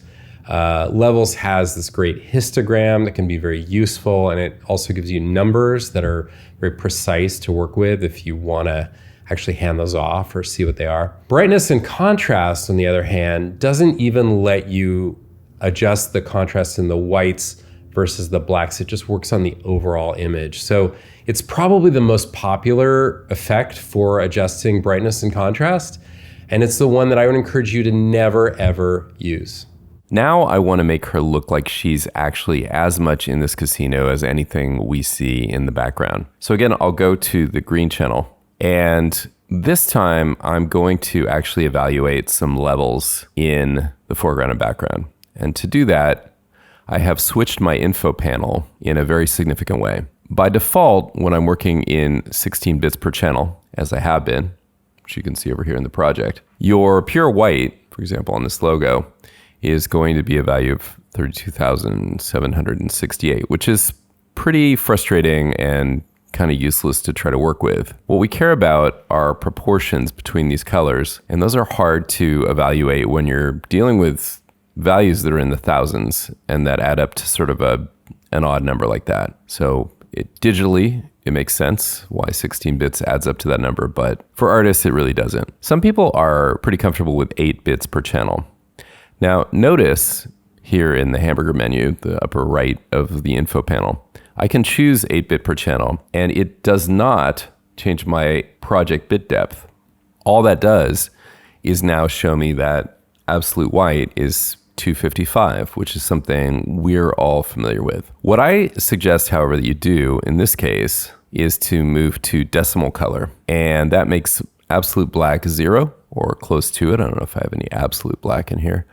levels has this great histogram that can be very useful, and it also gives you numbers that are very precise to work with if you want to actually hand those off or see what they are. Brightness and contrast, on the other hand, doesn't even let you adjust the contrast in the whites versus the blacks. It just works on the overall image. So it's probably the most popular effect for adjusting brightness and contrast, and it's the one that I would encourage you to never, ever use. Now I want to make her look like she's actually as much in this casino as anything we see in the background. So again, I'll go to the green channel, and this time I'm going to actually evaluate some levels in the foreground and background. And to do that, I have switched my info panel in a very significant way. By default, when I'm working in 16 bits per channel, as I have been, which you can see over here in the project, your pure white, for example, on this logo, is going to be a value of 32,768, which is pretty frustrating and kind of useless to try to work with. What we care about are proportions between these colors, and those are hard to evaluate when you're dealing with values that are in the thousands and that add up to sort of an odd number like that. So digitally, it makes sense why 16 bits adds up to that number, but for artists, it really doesn't. Some people are pretty comfortable with 8 bits per channel. Now, notice here in the hamburger menu, the upper right of the info panel, I can choose 8-bit per channel, and it does not change my project bit depth. All that does is now show me that absolute white is 255, which is something we're all familiar with. What I suggest, however, that you do in this case is to move to decimal color, and that makes absolute black 0 or close to it. I don't know if I have any absolute black in here.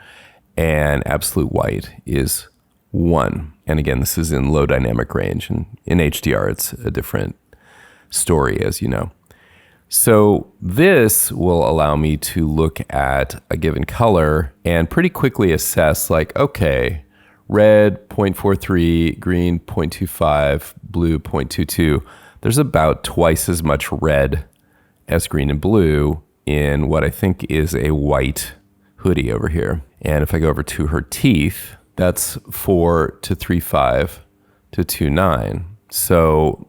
And absolute white is 1. And again, this is in low dynamic range, and in HDR, it's a different story, as you know. So this will allow me to look at a given color and pretty quickly assess, like, okay, red 0.43, green 0.25, blue 0.22. There's about twice as much red as green and blue in what I think is a white hoodie over here. And if I go over to her teeth, that's 4 to 3.5 to 2.9. So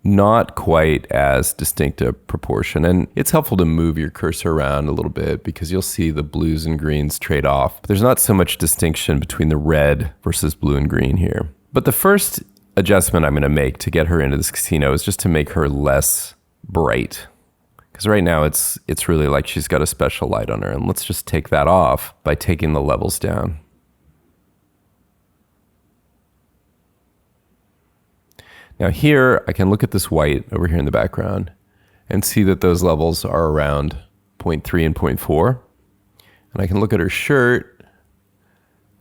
not quite as distinct a proportion. And it's helpful to move your cursor around a little bit because you'll see the blues and greens trade off. There's not so much distinction between the red versus blue and green here. But the first adjustment I'm going to make to get her into this casino is just to make her less bright. Because right now it's really like she's got a special light on her. And let's just take that off by taking the levels down. Now here, I can look at this white over here in the background and see that those levels are around 0.3 and 0.4. And I can look at her shirt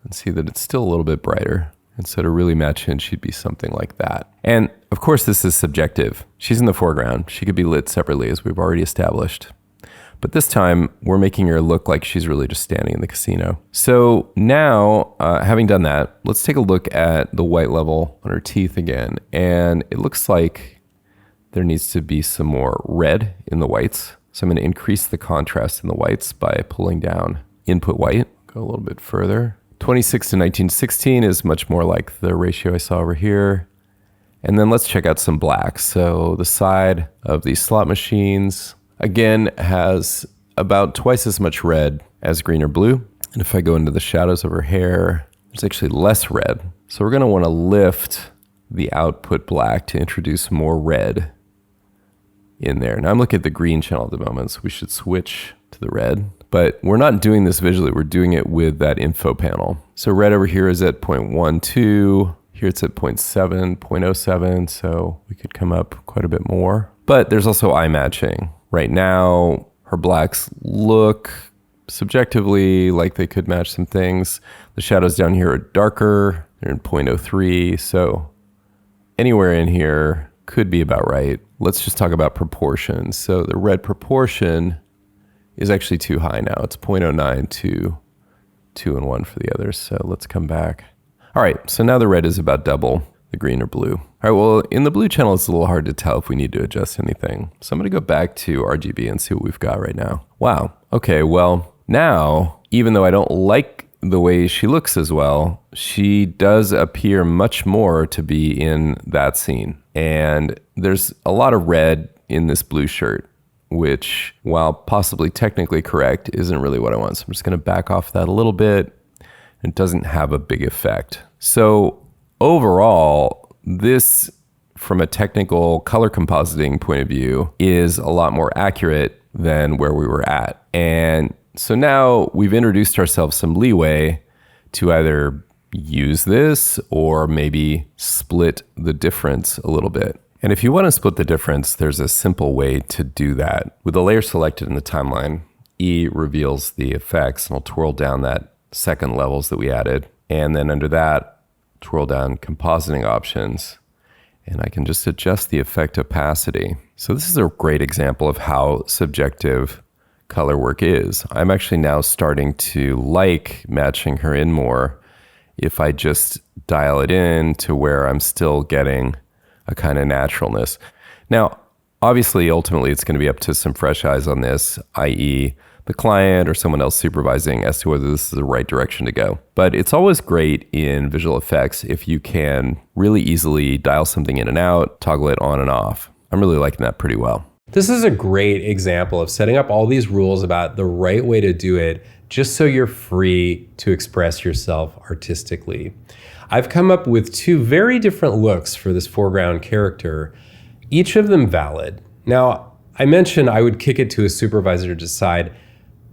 and see that it's still a little bit brighter. And so to really match in, she'd be something like that. And of course, this is subjective. She's in the foreground. She could be lit separately, as we've already established. But this time, we're making her look like she's really just standing in the casino. So now, having done that, let's take a look at the white level on her teeth again. And it looks like there needs to be some more red in the whites. So I'm going to increase the contrast in the whites by pulling down input white. Go a little bit further. 26 to 1916 is much more like the ratio I saw over here. And then let's check out some blacks. So the side of these slot machines, again, has about twice as much red as green or blue. And if I go into the shadows of her hair, there's actually less red. So we're going to want to lift the output black to introduce more red in there. Now I'm looking at the green channel at the moment, so we should switch to the red. but we're not doing this visually. We're doing it with that info panel. So red over here is at 0.12. Here it's at 0.7, 0.07. So we could come up quite a bit more. But there's also eye matching. Right now, her blacks look subjectively like they could match some things. The shadows down here are darker. They're in 0.03. So anywhere in here could be about right. Let's just talk about proportions. So the red proportion is actually too high now. It's 0.09 to 2 and 1 for the others. So let's come back. All right, so now the red is about double the green or blue. All right, well, in the blue channel, it's a little hard to tell if we need to adjust anything. So I'm gonna go back to RGB and see what we've got right now. Wow, okay, well, now, even though I don't like the way she looks as well, she does appear much more to be in that scene. And there's a lot of red in this blue shirt, which, while possibly technically correct, isn't really what I want. So I'm just gonna back off that a little bit. It doesn't have a big effect. So overall, this, from a technical color compositing point of view, is a lot more accurate than where we were at. And so now we've introduced ourselves some leeway to either use this or maybe split the difference a little bit. And if you want to split the difference, there's a simple way to do that. With the layer selected in the timeline, E reveals the effects, and I'll twirl down that second levels that we added. And then under that, twirl down compositing options, and I can just adjust the effect opacity. So this is a great example of how subjective color work is. I'm actually now starting to like matching her in more if I just dial it in to where I'm still getting a kind of naturalness. Now, obviously, ultimately, it's going to be up to some fresh eyes on this, i.e. the client or someone else supervising, as to whether this is the right direction to go. But it's always great in visual effects if you can really easily dial something in and out, toggle it on and off. I'm really liking that pretty well. This is a great example of setting up all these rules about the right way to do it, just so you're free to express yourself artistically. I've come up with two very different looks for this foreground character, each of them valid. Now, I mentioned I would kick it to a supervisor to decide.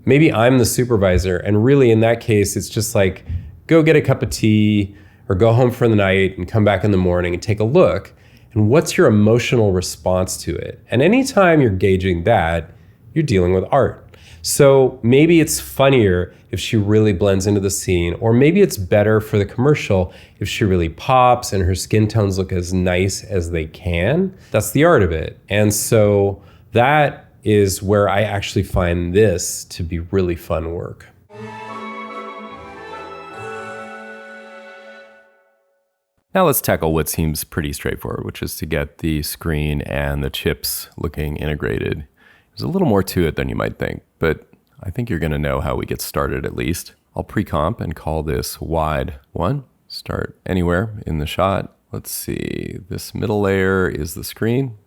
Maybe I'm the supervisor, and really in that case, it's just like, go get a cup of tea or go home for the night and come back in the morning and take a look. And what's your emotional response to it? And anytime you're gauging that, you're dealing with art. So maybe it's funnier if she really blends into the scene, or maybe it's better for the commercial if she really pops and her skin tones look as nice as they can. That's the art of it. And so that is where I actually find this to be really fun work. Now let's tackle what seems pretty straightforward, which is to get the screen and the chips looking integrated. There's a little more to it than you might think, but I think you're going to know how we get started at least. I'll pre-comp and call this wide 1. Start anywhere in the shot. Let's see, this middle layer is the screen,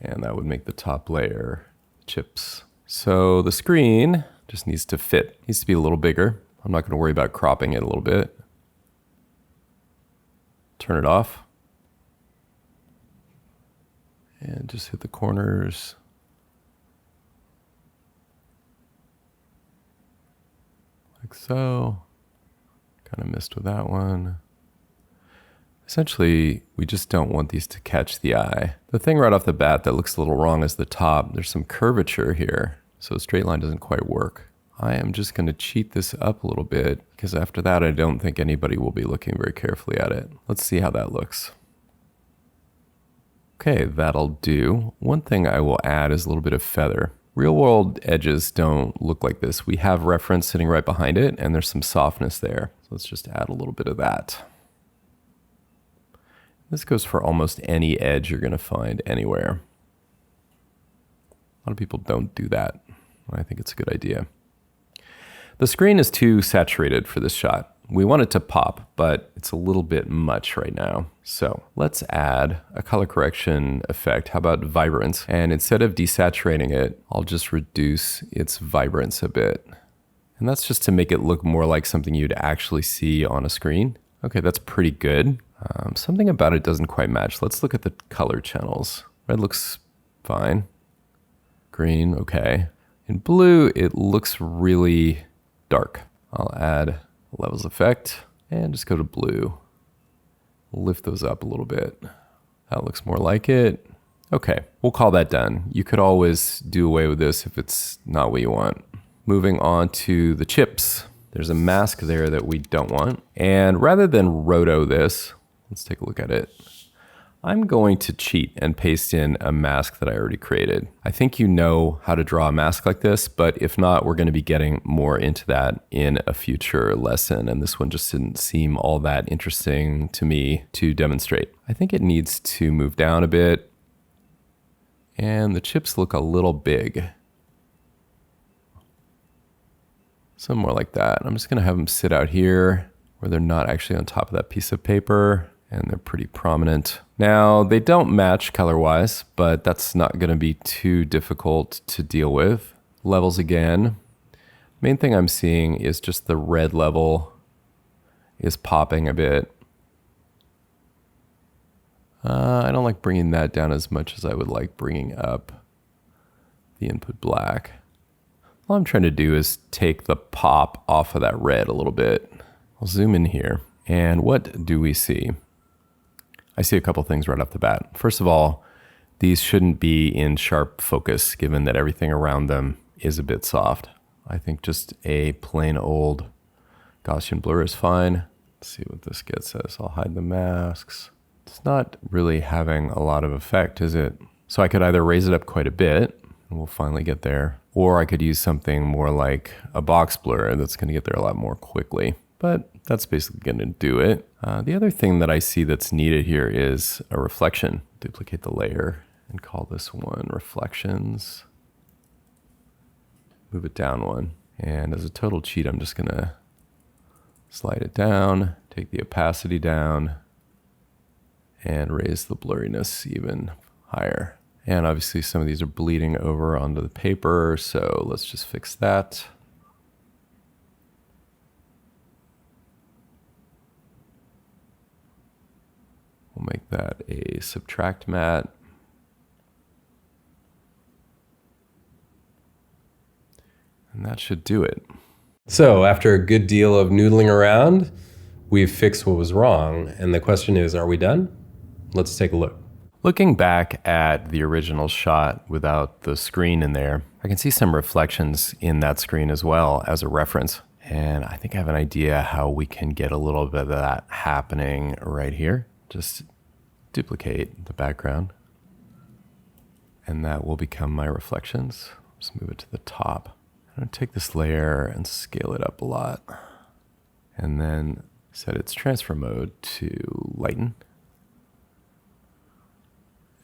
and that would make the top layer chips. So the screen just needs to fit, needs to be a little bigger. I'm not going to worry about cropping it a little bit. Turn it off. And just hit the corners. Like so. Kind of missed with that one. Essentially, we just don't want these to catch the eye. The thing right off the bat that looks a little wrong is the top. There's some curvature here, so a straight line doesn't quite work. I am just going to cheat this up a little bit, because after that, I don't think anybody will be looking very carefully at it. Let's see how that looks. Okay, that'll do. One thing I will add is a little bit of feather. Real world edges don't look like this. We have reference sitting right behind it, and there's some softness there. So let's just add a little bit of that. This goes for almost any edge you're going to find anywhere. A lot of people don't do that. I think it's a good idea. The screen is too saturated for this shot. We want it to pop, but it's a little bit much right now. So let's add a color correction effect. How about vibrance? And instead of desaturating it, I'll just reduce its vibrance a bit. And that's just to make it look more like something you'd actually see on a screen. Okay, that's pretty good. Something about it doesn't quite match. Let's look at the color channels. Red looks fine. Green, okay. In blue, it looks really dark. I'll add levels effect and just go to blue. Lift those up a little bit. That looks more like it. Okay, we'll call that done. You could always do away with this if it's not what you want. Moving on to the chips. There's a mask there that we don't want. And rather than roto this, let's take a look at it. I'm going to cheat and paste in a mask that I already created. I think you know how to draw a mask like this, but if not, we're going to be getting more into that in a future lesson. And this one just didn't seem all that interesting to me to demonstrate. I think it needs to move down a bit. And the chips look a little big. So more like that. I'm just going to have them sit out here where they're not actually on top of that piece of paper. And they're pretty prominent. Now, they don't match color-wise, but that's not going to be too difficult to deal with. Levels again. Main thing I'm seeing is just the red level is popping a bit. I don't like bringing that down as much as I would like bringing up the input black. All I'm trying to do is take the pop off of that red a little bit. I'll zoom in here. And what do we see? I see a couple things right off the bat. First of all, these shouldn't be in sharp focus given that everything around them is a bit soft. I think just a plain old Gaussian blur is fine. Let's see what this gets us. I'll hide the masks. It's not really having a lot of effect, is it? So I could either raise it up quite a bit, and we'll finally get there, or I could use something more like a box blur that's going to get there a lot more quickly. But that's basically going to do it. The other thing that I see that's needed here is a reflection. Duplicate the layer and call this one reflections. Move it down one. And as a total cheat, I'm just going to slide it down, take the opacity down, and raise the blurriness even higher. And obviously some of these are bleeding over onto the paper, so let's just fix that. We'll make that a subtract matte. And that should do it. So after a good deal of noodling around, we've fixed what was wrong. And the question is, are we done? Let's take a look. Looking back at the original shot without the screen in there, I can see some reflections in that screen as well as a reference. And I think I have an idea how we can get a little bit of that happening right here. Just duplicate the background and that will become my reflections. Just move it to the top. I'm going to take this layer and scale it up a lot and then set its transfer mode to lighten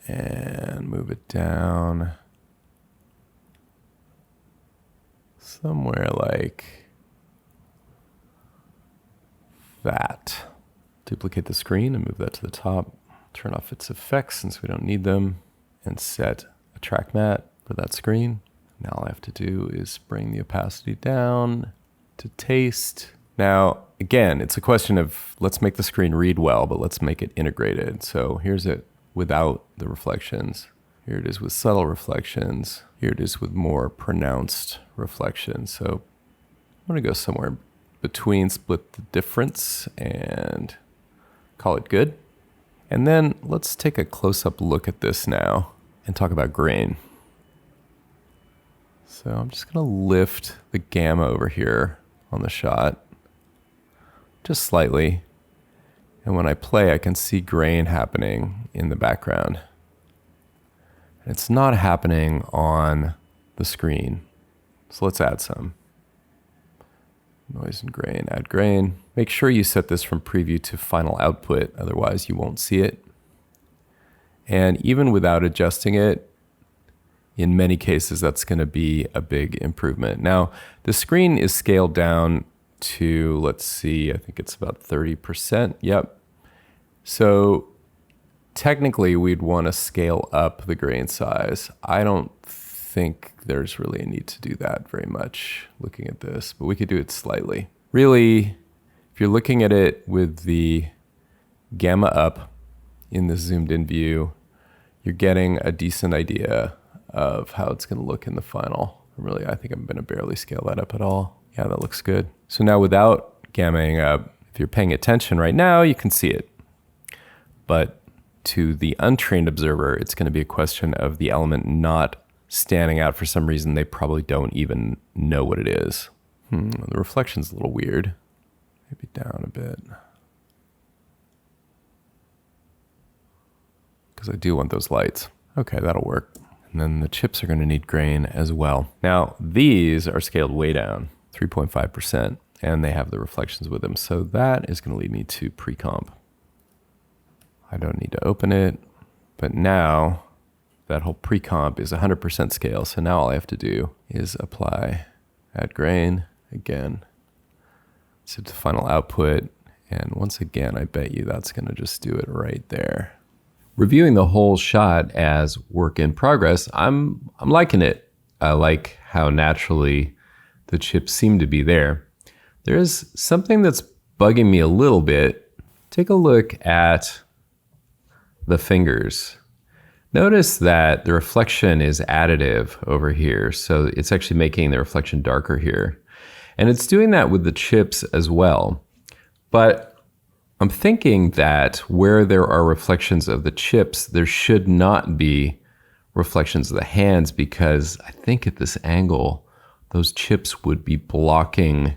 and move it down somewhere like that. Duplicate the screen and move that to the top. Turn off its effects since we don't need them and set a track matte for that screen. Now all I have to do is bring the opacity down to taste. Now, again, it's a question of let's make the screen read well, but let's make it integrated. So here's it without the reflections. Here it is with subtle reflections. Here it is with more pronounced reflections. So I'm gonna go somewhere between, split the difference and call it good. And then let's take a close-up look at this now and talk about grain. So I'm just gonna lift the gamma over here on the shot, just slightly. And when I play, I can see grain happening in the background. And it's not happening on the screen. So let's add some. Noise and grain, add grain. Make sure you set this from preview to final output, otherwise you won't see it. And even without adjusting it, in many cases, that's gonna be a big improvement. Now, the screen is scaled down to, let's see, I think it's about 30%, yep. So technically we'd wanna scale up the grain size. I don't think there's really a need to do that very much looking at this, but we could do it slightly. Really, if you're looking at it with the gamma up in the zoomed in view, you're getting a decent idea of how it's going to look in the final Really, I think I'm going to barely scale that up at all. Yeah, that looks good. So now without gammaing up, if you're paying attention right now, you can see it. But to the untrained observer, it's going to be a question of the element not standing out for some reason. They probably don't even know what it is. The reflection's a little weird. Maybe down a bit. Because I do want those lights. Okay, that'll work. And then the chips are going to need grain as well. Now, these are scaled way down, 3.5%, and they have the reflections with them. So that is going to lead me to pre-comp. I don't need to open it, but now that whole pre-comp is 100% scale. So now all I have to do is apply, add grain again. So the final output. And once again, I bet you that's going to just do it right there. Reviewing the whole shot as work in progress, I'm liking it. I like how naturally the chips seem to be there. There is something that's bugging me a little bit. Take a look at the fingers. Notice that the reflection is additive over here. So it's actually making the reflection darker here. And it's doing that with the chips as well. But I'm thinking that where there are reflections of the chips, there should not be reflections of the hands, because I think at this angle, those chips would be blocking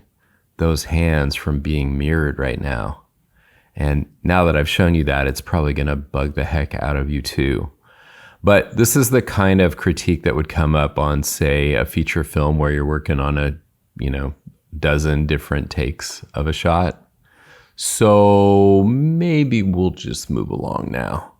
those hands from being mirrored right now. And now that I've shown you that, it's probably going to bug the heck out of you too. But this is the kind of critique that would come up on, say, a feature film where you're working on a, dozen different takes of a shot. So maybe we'll just move along now.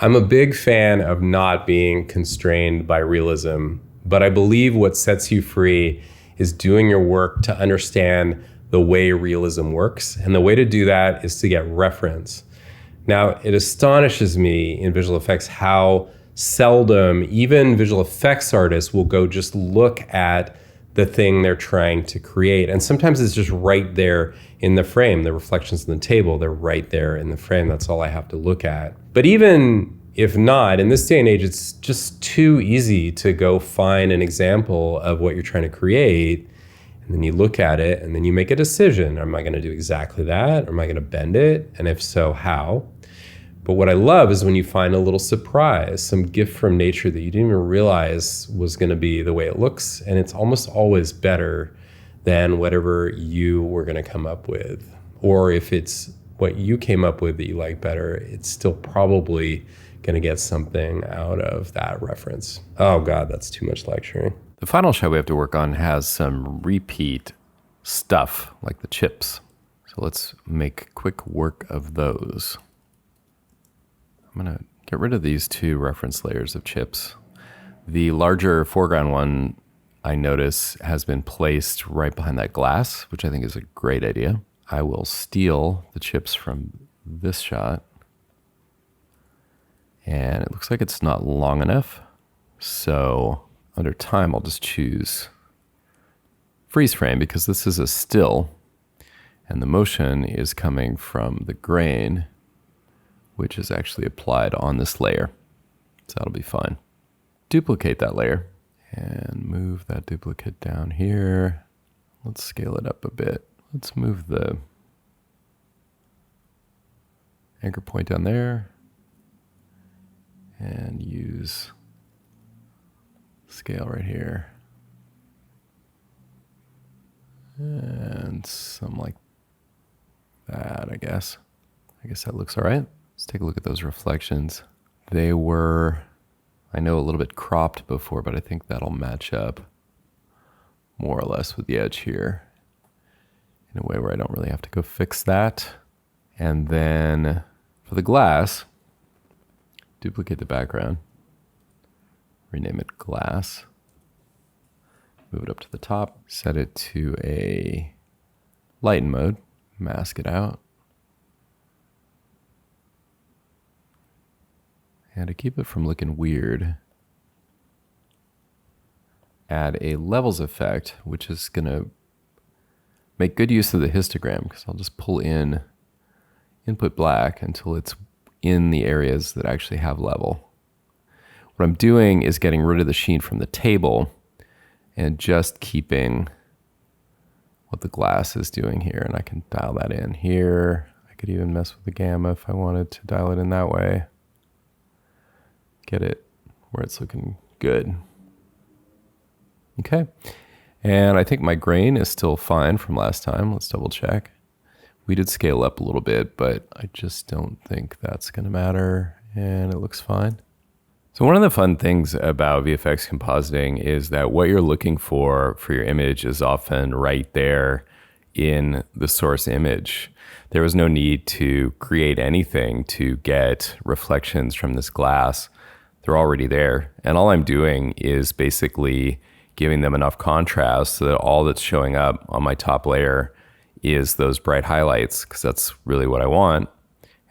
I'm a big fan of not being constrained by realism, but I believe what sets you free is doing your work to understand the way realism works. And the way to do that is to get reference. Now, it astonishes me in visual effects how seldom even visual effects artists will go just look at the thing they're trying to create. And sometimes it's just right there in the frame. The reflections on the table, they're right there in the frame. That's all I have to look at. But even if not, in this day and age, it's just too easy to go find an example of what you're trying to create. And then you look at it and then you make a decision. Am I going to do exactly that? Or am I going to bend it? And if so, how? But what I love is when you find a little surprise, some gift from nature that you didn't even realize was going to be the way it looks. And it's almost always better than whatever you were going to come up with. Or if it's what you came up with that you like better, it's still probably going to get something out of that reference. Oh God, that's too much lecturing. The final shot we have to work on has some repeat stuff like the chips. So let's make quick work of those. I'm going to get rid of these two reference layers of chips. The larger foreground one, I notice, has been placed right behind that glass, which I think is a great idea. I will steal the chips from this shot. And it looks like it's not long enough. So under time, I'll just choose freeze frame because this is a still. And the motion is coming from the grain, which is actually applied on this layer. So that'll be fine. Duplicate that layer and move that duplicate down here. Let's scale it up a bit. Let's move the anchor point down there and use scale right here. And something like that, I guess. I guess that looks all right. Let's take a look at those reflections. They were, I know, a little bit cropped before, but I think that'll match up more or less with the edge here in a way where I don't really have to go fix that. And then for the glass, duplicate the background, rename it glass, move it up to the top, set it to a lighten mode, mask it out. And to keep it from looking weird, add a levels effect, which is going to make good use of the histogram because I'll just pull in input black until it's in the areas that actually have level. What I'm doing is getting rid of the sheen from the table and just keeping what the glass is doing here. And I can dial that in here. I could even mess with the gamma if I wanted to dial it in that way. Get it where it's looking good. Okay. And I think my grain is still fine from last time. Let's double check. We did scale up a little bit, but I just don't think that's going to matter. And it looks fine. So one of the fun things about VFX compositing is that what you're looking for your image is often right there in the source image. There was no need to create anything to get reflections from this glass. They're already there. And all I'm doing is basically giving them enough contrast so that all that's showing up on my top layer is those bright highlights, because that's really what I want.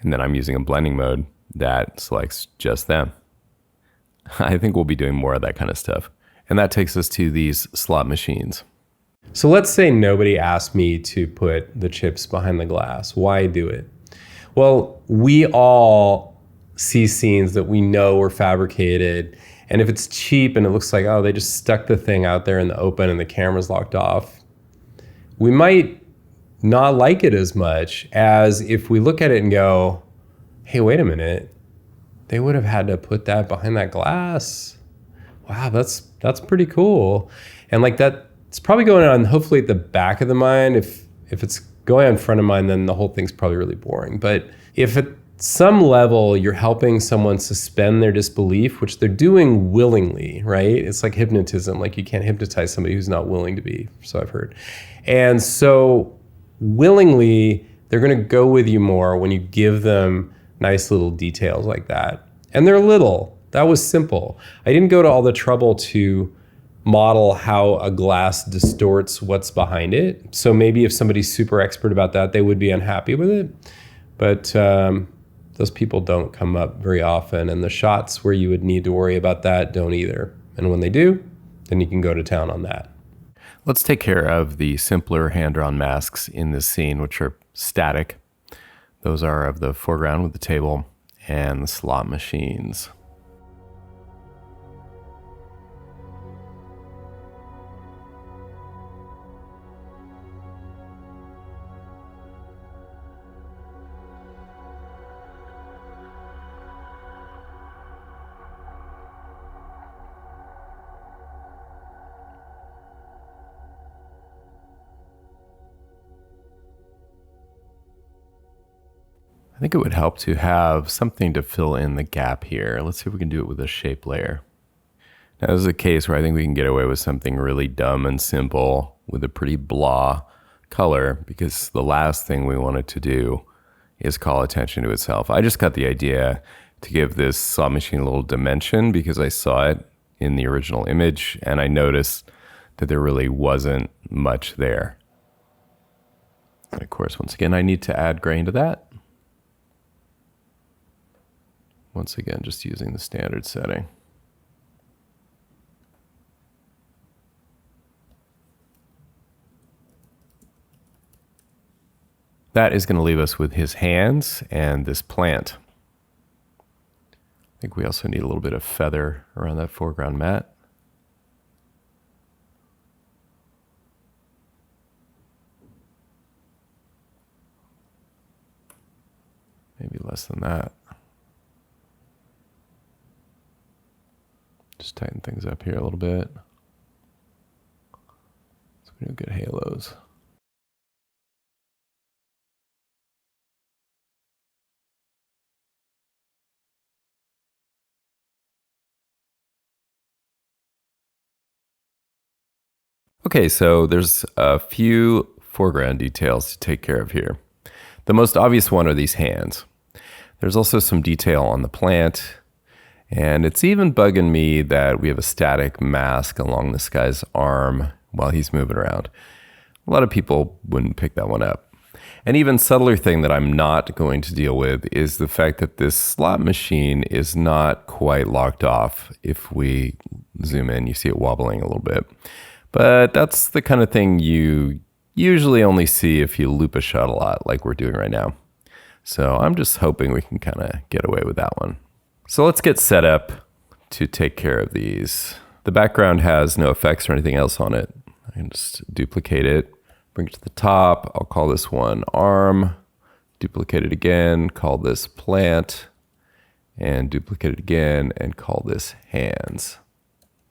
And then I'm using a blending mode that selects just them. I think we'll be doing more of that kind of stuff. And that takes us to these slot machines. So let's say nobody asked me to put the chips behind the glass. Why do it? Well, we all see scenes that we know were fabricated. And if it's cheap and it looks like, oh, they just stuck the thing out there in the open and the camera's locked off, we might not like it as much as if we look at it and go, hey, wait a minute. They would have had to put that behind that glass. Wow, that's pretty cool. And like that, it's probably going on hopefully at the back of the mind. If it's going on front of mind, then the whole thing's probably really boring. But if at some level you're helping someone suspend their disbelief, which they're doing willingly, right? It's like hypnotism. Like you can't hypnotize somebody who's not willing to be, so I've heard. And so willingly, they're going to go with you more when you give them nice little details like that. And they're little. That was simple. I didn't go to all the trouble to model how a glass distorts what's behind it. So maybe if somebody's super expert about that, they would be unhappy with it. But those people don't come up very often. And the shots where you would need to worry about that don't either. And when they do, then you can go to town on that. Let's take care of the simpler hand-drawn masks in this scene, which are static. Those are of the foreground with the table and the slot machines. I think it would help to have something to fill in the gap here. Let's see if we can do it with a shape layer. Now, this is a case where I think we can get away with something really dumb and simple with a pretty blah color, because the last thing we want it to do is call attention to itself. I just got the idea to give this slot machine a little dimension because I saw it in the original image and I noticed that there really wasn't much there. And of course, once again, I need to add grain to that. Once again, just using the standard setting. That is going to leave us with his hands and this plant. I think we also need a little bit of feather around that foreground mat. Maybe less than that. Just tighten things up here a little bit. So we don't get halos. Okay, so there's a few foreground details to take care of here. The most obvious one are these hands. There's also some detail on the plant. And it's even bugging me that we have a static mask along this guy's arm while he's moving around. A lot of people wouldn't pick that one up. An even subtler thing that I'm not going to deal with is the fact that this slot machine is not quite locked off. If we zoom in, you see it wobbling a little bit. But that's the kind of thing you usually only see if you loop a shot a lot, like we're doing right now. So I'm just hoping we can kind of get away with that one. So let's get set up to take care of these. The background has no effects or anything else on it. I can just duplicate it, bring it to the top. I'll call this one arm, duplicate it again, call this plant, and duplicate it again and call this hands.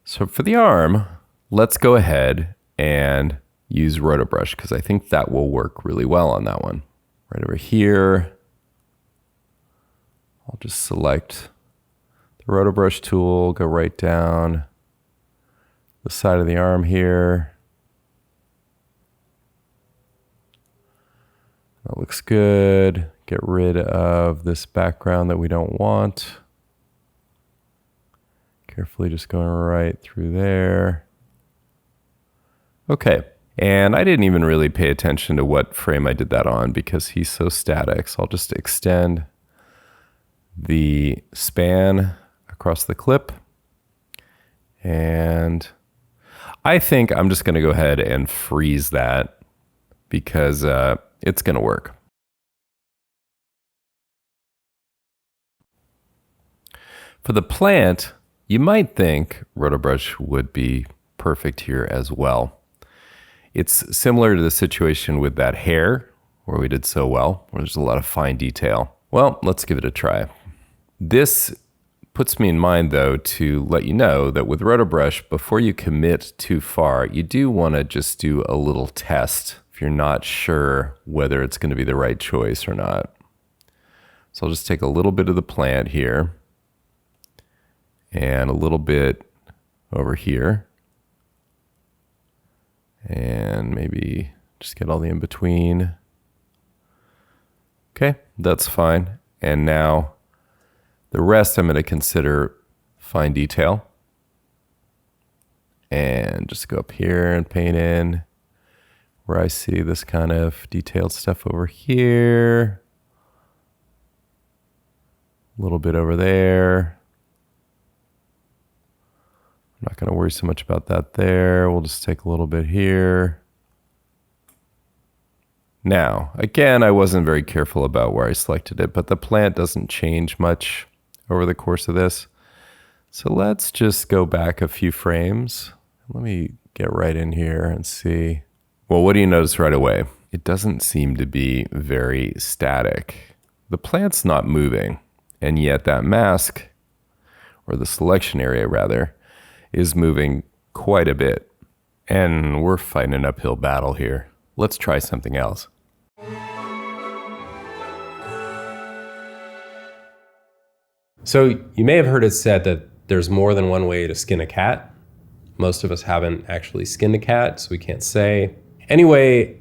So for the arm, let's go ahead and use Roto Brush because I think that will work really well on that one. Right over here, I'll just select the Roto Brush tool, go right down the side of the arm here. That looks good. Get rid of this background that we don't want. Carefully just going right through there. Okay, and I didn't even really pay attention to what frame I did that on because he's so static. So I'll just extend the span across the clip. And I think I'm just gonna go ahead and freeze that because it's gonna work. For the plant, you might think Roto Brush would be perfect here as well. It's similar to the situation with that hair where we did so well, where there's a lot of fine detail. Well, let's give it a try. This puts me in mind though to let you know that with Roto Brush, before you commit too far, you do want to just do a little test if you're not sure whether it's going to be the right choice or not. So I'll just take a little bit of the plant here and a little bit over here. And maybe just get all the in-between. Okay, that's fine. And now the rest I'm going to consider fine detail. And just go up here and paint in where I see this kind of detailed stuff over here. A little bit over there. I'm not going to worry so much about that there. We'll just take a little bit here. Now, again, I wasn't very careful about where I selected it, but the plant doesn't change much over the course of this. So let's just go back a few frames. Let me get right in here and see. Well, what do you notice right away? It doesn't seem to be very static. The plant's not moving, and yet that mask, or the selection area rather, is moving quite a bit. And we're fighting an uphill battle here. Let's try something else. So you may have heard it said that there's more than one way to skin a cat. Most of us haven't actually skinned a cat, so we can't say. Anyway,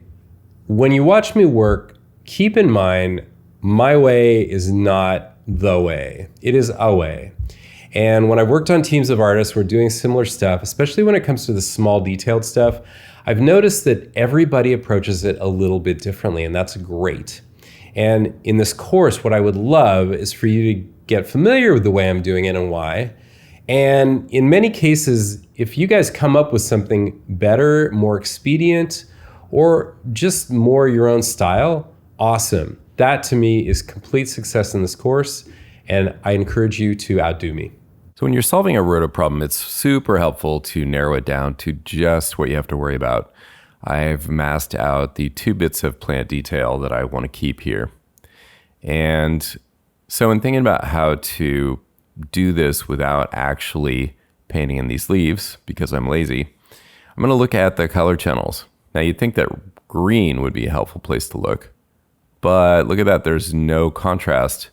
when you watch me work, keep in mind, my way is not the way. It is a way. And when I've worked on teams of artists, we're doing similar stuff, especially when it comes to the small detailed stuff, I've noticed that everybody approaches it a little bit differently, and that's great. And in this course, what I would love is for you to get familiar with the way I'm doing it and why. And in many cases, if you guys come up with something better, more expedient, or just more your own style, awesome. That to me is complete success in this course, and I encourage you to outdo me. So when you're solving a roto problem, it's super helpful to narrow it down to just what you have to worry about. I've masked out the 2 bits of plant detail that I want to keep here. And so in thinking about how to do this without actually painting in these leaves, because I'm lazy, I'm going to look at the color channels. Now you'd think that green would be a helpful place to look, but look at that, there's no contrast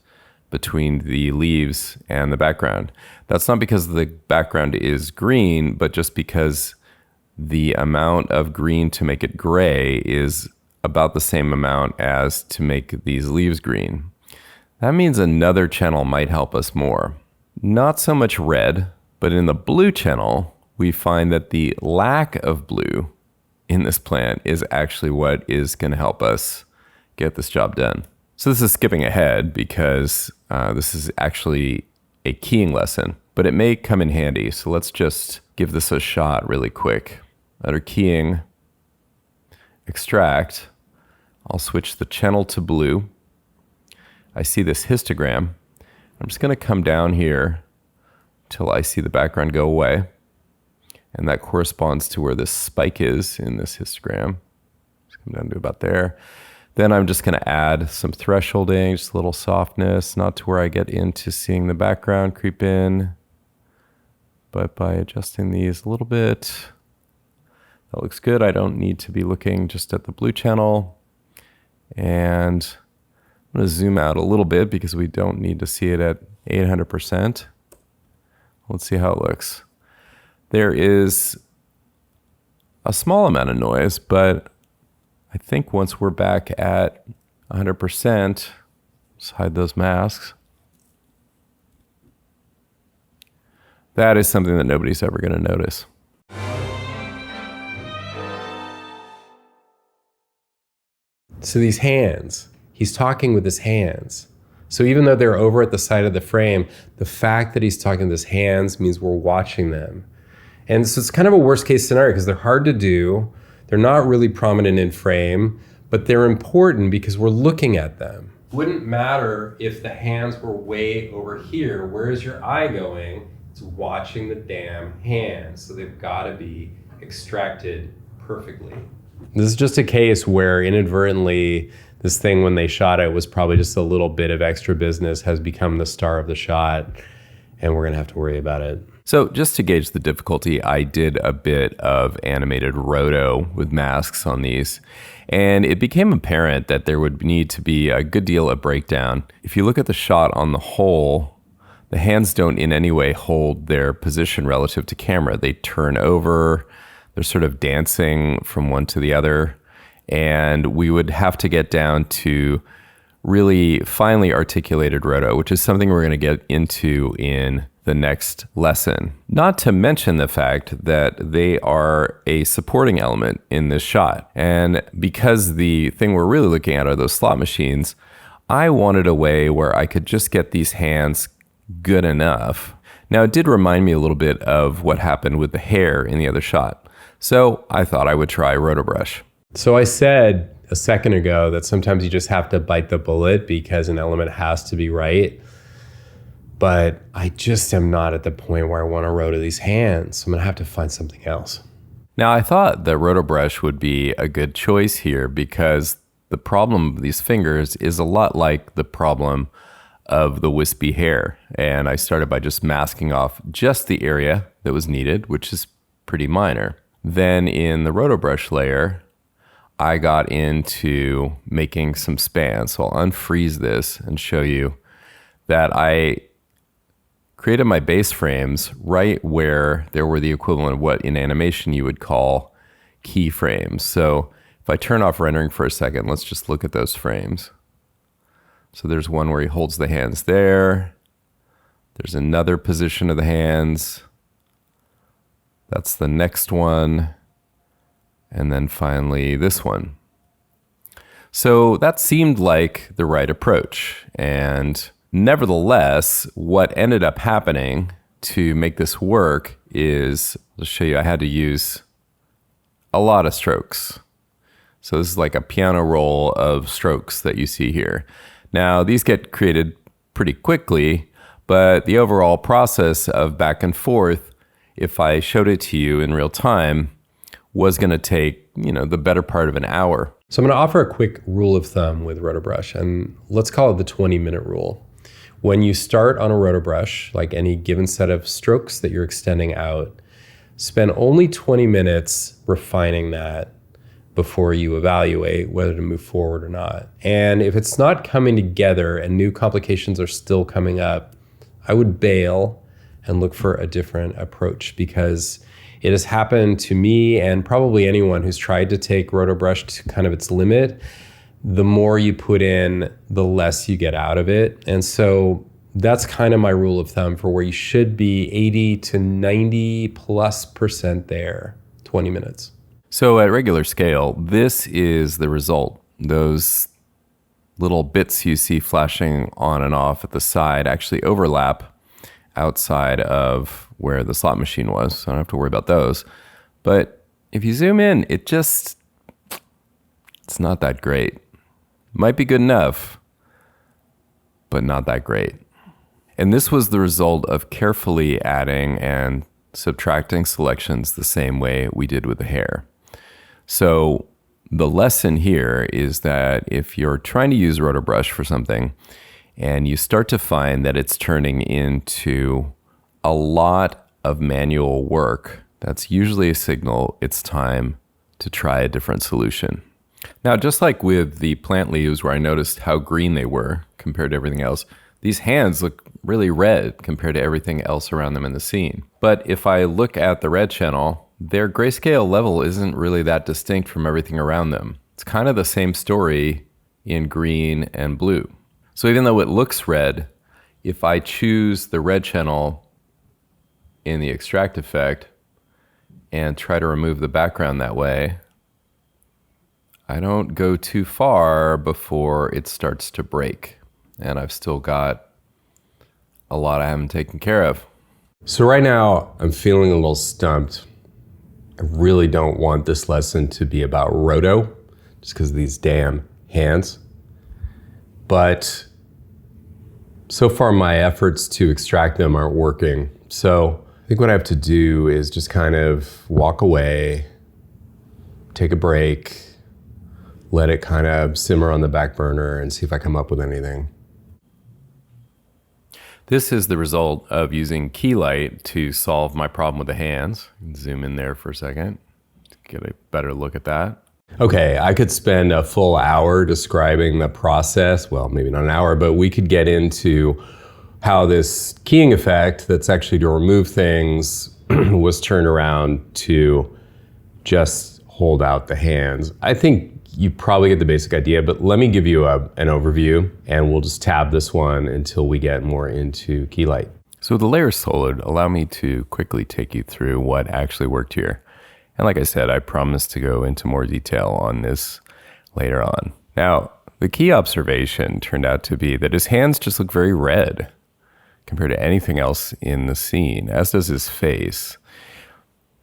between the leaves and the background. That's not because the background is green, but just because the amount of green to make it gray is about the same amount as to make these leaves green. That means another channel might help us more. Not so much red, but in the blue channel, we find that the lack of blue in this plant is actually what is going to help us get this job done. So this is skipping ahead because this is actually a keying lesson, but it may come in handy. So let's just give this a shot really quick. Under keying, extract, I'll switch the channel to blue. I see this histogram. I'm just going to come down here till I see the background go away. And that corresponds to where this spike is in this histogram. Just come down to about there. Then I'm just going to add some thresholding, just a little softness, not to where I get into seeing the background creep in, but by adjusting these a little bit. That looks good. I don't need to be looking just at the blue channel. And I'm going to zoom out a little bit because we don't need to see it at 800%. Let's see how it looks. There is a small amount of noise, but I think once we're back at 100%, let's hide those masks. That is something that nobody's ever going to notice. So these hands, he's talking with his hands. So even though they're over at the side of the frame, the fact that he's talking with his hands means we're watching them. And so it's kind of a worst case scenario because they're hard to do. They're not really prominent in frame, but they're important because we're looking at them. Wouldn't matter if the hands were way over here. Where is your eye going? It's watching the damn hands. So they've got to be extracted perfectly. This is just a case where inadvertently, this thing when they shot it was probably just a little bit of extra business, has become the star of the shot, and we're gonna have to worry about it. So just to gauge the difficulty, I did a bit of animated roto with masks on these, and it became apparent that there would need to be a good deal of breakdown. If you look at the shot on the whole, the hands don't in any way hold their position relative to camera. They turn over, they're sort of dancing from one to the other, and we would have to get down to really finely articulated roto, which is something we're going to get into in the next lesson. Not to mention the fact that they are a supporting element in this shot. And because the thing we're really looking at are those slot machines, I wanted a way where I could just get these hands good enough. Now, it did remind me a little bit of what happened with the hair in the other shot. So I thought I would try RotoBrush. So I said a second ago that sometimes you just have to bite the bullet because an element has to be right. But I just am not at the point where I want to roto these hands. So I'm going to have to find something else. Now, I thought that RotoBrush would be a good choice here because the problem of these fingers is a lot like the problem of the wispy hair. And I started by just masking off just the area that was needed, which is pretty minor. Then in the RotoBrush layer, I got into making some span. So I'll unfreeze this and show you that I created my base frames right where there were the equivalent of what in animation you would call keyframes. So if I turn off rendering for a second, let's just look at those frames. So there's one where he holds the hands there. There's another position of the hands. That's the next one. And then finally this one. So that seemed like the right approach. And nevertheless, what ended up happening to make this work is, I'll show you, I had to use a lot of strokes. So this is like a piano roll of strokes that you see here. Now, these get created pretty quickly, but the overall process of back and forth, if I showed it to you in real time, was going to take, the better part of an hour. So I'm going to offer a quick rule of thumb with RotoBrush, and let's call it the 20-minute rule. When you start on a RotoBrush, like any given set of strokes that you're extending out, spend only 20 minutes refining that before you evaluate whether to move forward or not. And if it's not coming together and new complications are still coming up, I would bail and look for a different approach, because it has happened to me and probably anyone who's tried to take RotoBrush to kind of its limit. The more you put in, the less you get out of it. And so that's kind of my rule of thumb for where you should be 80 to 90+% there, 20 minutes. So at regular scale, this is the result. Those little bits you see flashing on and off at the side actually overlap outside of where the slot machine was. So I don't have to worry about those. But if you zoom in, it's not that great. Might be good enough, but not that great. And this was the result of carefully adding and subtracting selections the same way we did with the hair. So the lesson here is that if you're trying to use RotoBrush for something and you start to find that it's turning into a lot of manual work, that's usually a signal it's time to try a different solution. Now, just like with the plant leaves where I noticed how green they were compared to everything else, these hands look really red compared to everything else around them in the scene. But if I look at the red channel, their grayscale level isn't really that distinct from everything around them. It's kind of the same story in green and blue. So even though it looks red, if I choose the red channel in the extract effect and try to remove the background that way, I don't go too far before it starts to break. And I've still got a lot I haven't taken care of. So right now, I'm feeling a little stumped. I really don't want this lesson to be about roto, just because of these damn hands. But so far, my efforts to extract them aren't working. So I think what I have to do is just kind of walk away, take a break, let it kind of simmer on the back burner and see if I come up with anything. This is the result of using key light to solve my problem with the hands. Zoom in there for a second to get a better look at that. Okay, I could spend a full hour describing the process. Well, maybe not an hour, but we could get into how this keying effect that's actually to remove things was turned around to just hold out the hands. I think you probably get the basic idea, but let me give you an overview and we'll just tab this one until we get more into key light. So the layers soloed allow me to quickly take you through what actually worked here. And like I said, I promise to go into more detail on this later on. Now, the key observation turned out to be that his hands just look very red compared to anything else in the scene, as does his face.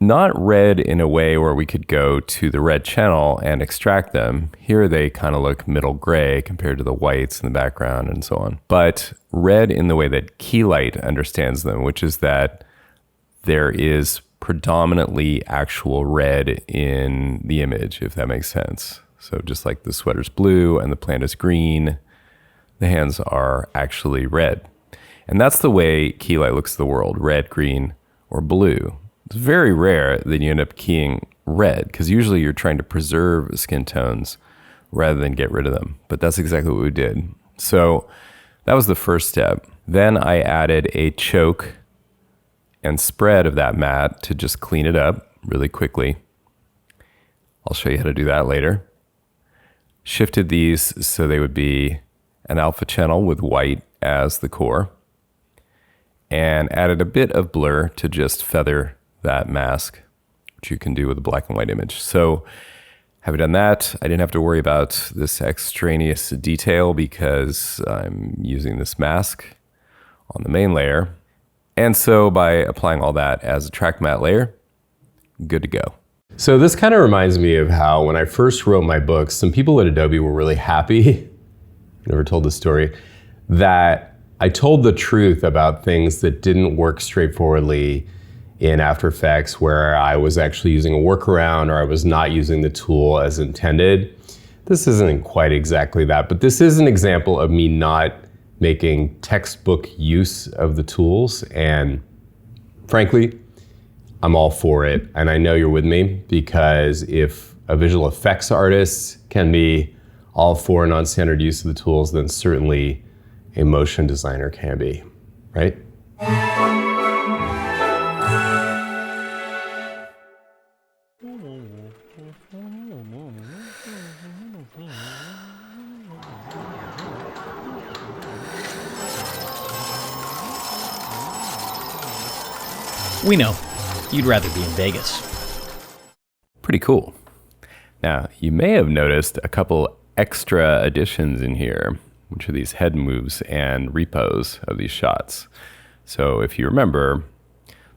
Not red in a way where we could go to the red channel and extract them. Here they kind of look middle gray compared to the whites in the background and so on. But red in the way that Keylight understands them, which is that there is predominantly actual red in the image, if that makes sense. So just like the sweater's blue and the plant is green, the hands are actually red. And that's the way Keylight looks at the world, red, green, or blue. It's very rare that you end up keying red because usually you're trying to preserve skin tones rather than get rid of them. But that's exactly what we did. So that was the first step. Then I added a choke and spread of that mat to just clean it up really quickly. I'll show you how to do that later. Shifted these so they would be an alpha channel with white as the core, and added a bit of blur to just feather that mask, which you can do with a black and white image. So having done that, I didn't have to worry about this extraneous detail because I'm using this mask on the main layer. And so by applying all that as a track matte layer, good to go. So this kind of reminds me of how when I first wrote my books, some people at Adobe were really happy, never told this story, that I told the truth about things that didn't work straightforwardly in After Effects, where I was actually using a workaround or I was not using the tool as intended. This isn't quite exactly that, but this is an example of me not making textbook use of the tools. And frankly, I'm all for it. And I know you're with me, because if a visual effects artist can be all for non-standard use of the tools, then certainly a motion designer can be, right? We know. You'd rather be in Vegas. Pretty cool. Now, you may have noticed a couple extra additions in here, which are these head moves and repos of these shots. So if you remember,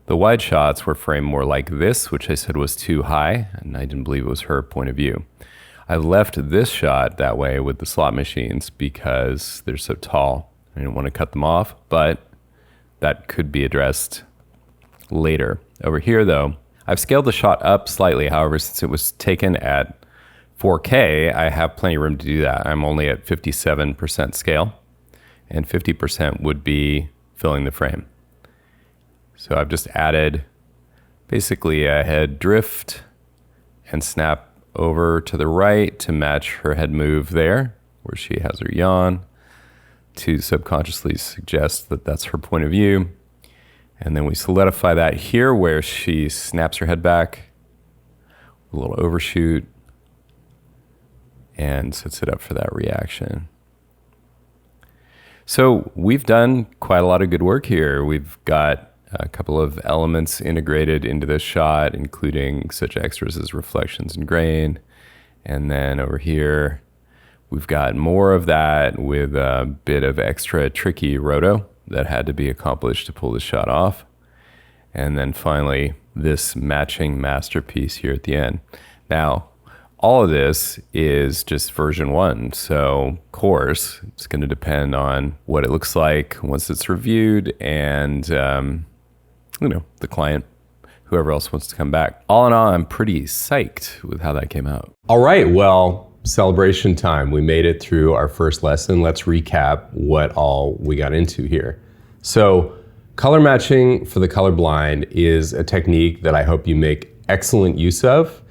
the wide shots were framed more like this, which I said was too high, and I didn't believe it was her point of view. I left this shot that way with the slot machines because they're so tall I didn't want to cut them off, but that could be addressed later. Over here though, I've scaled the shot up slightly. However, since it was taken at 4K, I have plenty of room to do that. I'm only at 57% scale, and 50% would be filling the frame. So I've just added basically a head drift and snap over to the right to match her head move there, where she has her yawn, to subconsciously suggest that that's her point of view. And then we solidify that here where she snaps her head back, a little overshoot, and sets it up for that reaction. So we've done quite a lot of good work here. We've got a couple of elements integrated into this shot, including such extras as reflections and grain. And then over here, we've got more of that with a bit of extra tricky roto that had to be accomplished to pull the shot off. And then finally, this matching masterpiece here at the end. Now, all of this is just version 1. So, of course, it's going to depend on what it looks like once it's reviewed and, the client, whoever else wants to come back. All in all, I'm pretty psyched with how that came out. All right, well, celebration time. We made it through our first lesson. Let's recap what all we got into here. So, color matching for the colorblind is a technique that I hope you make excellent use of.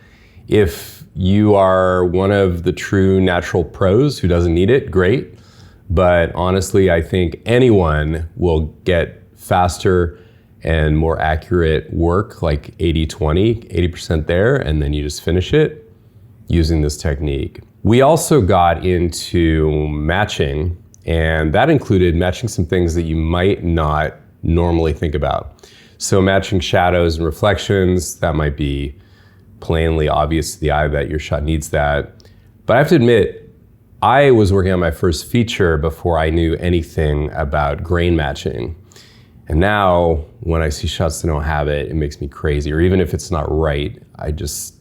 If you are one of the true natural pros who doesn't need it, great. But honestly, I think anyone will get faster and more accurate work, like 80-20, 80% there, and then you just finish it using this technique. We also got into matching, and that included matching some things that you might not normally think about. So matching shadows and reflections, that might be plainly obvious to the eye that your shot needs that. But I have to admit, I was working on my first feature before I knew anything about grain matching. And now when I see shots that don't have it, it makes me crazy. Or even if it's not right, it's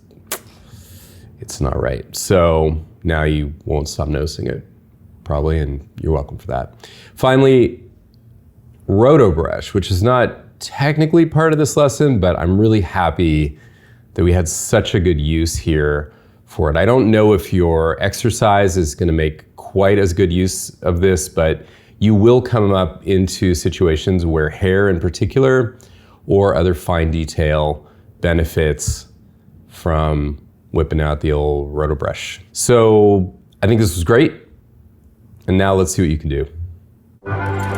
not right. So now you won't stop noticing it, probably, and you're welcome for that. Finally, roto brush, which is not technically part of this lesson, but I'm really happy that we had such a good use here for it. I don't know if your exercise is going to make quite as good use of this, but you will come up into situations where hair in particular or other fine detail benefits from whipping out the old roto brush. So I think this was great. And now let's see what you can do.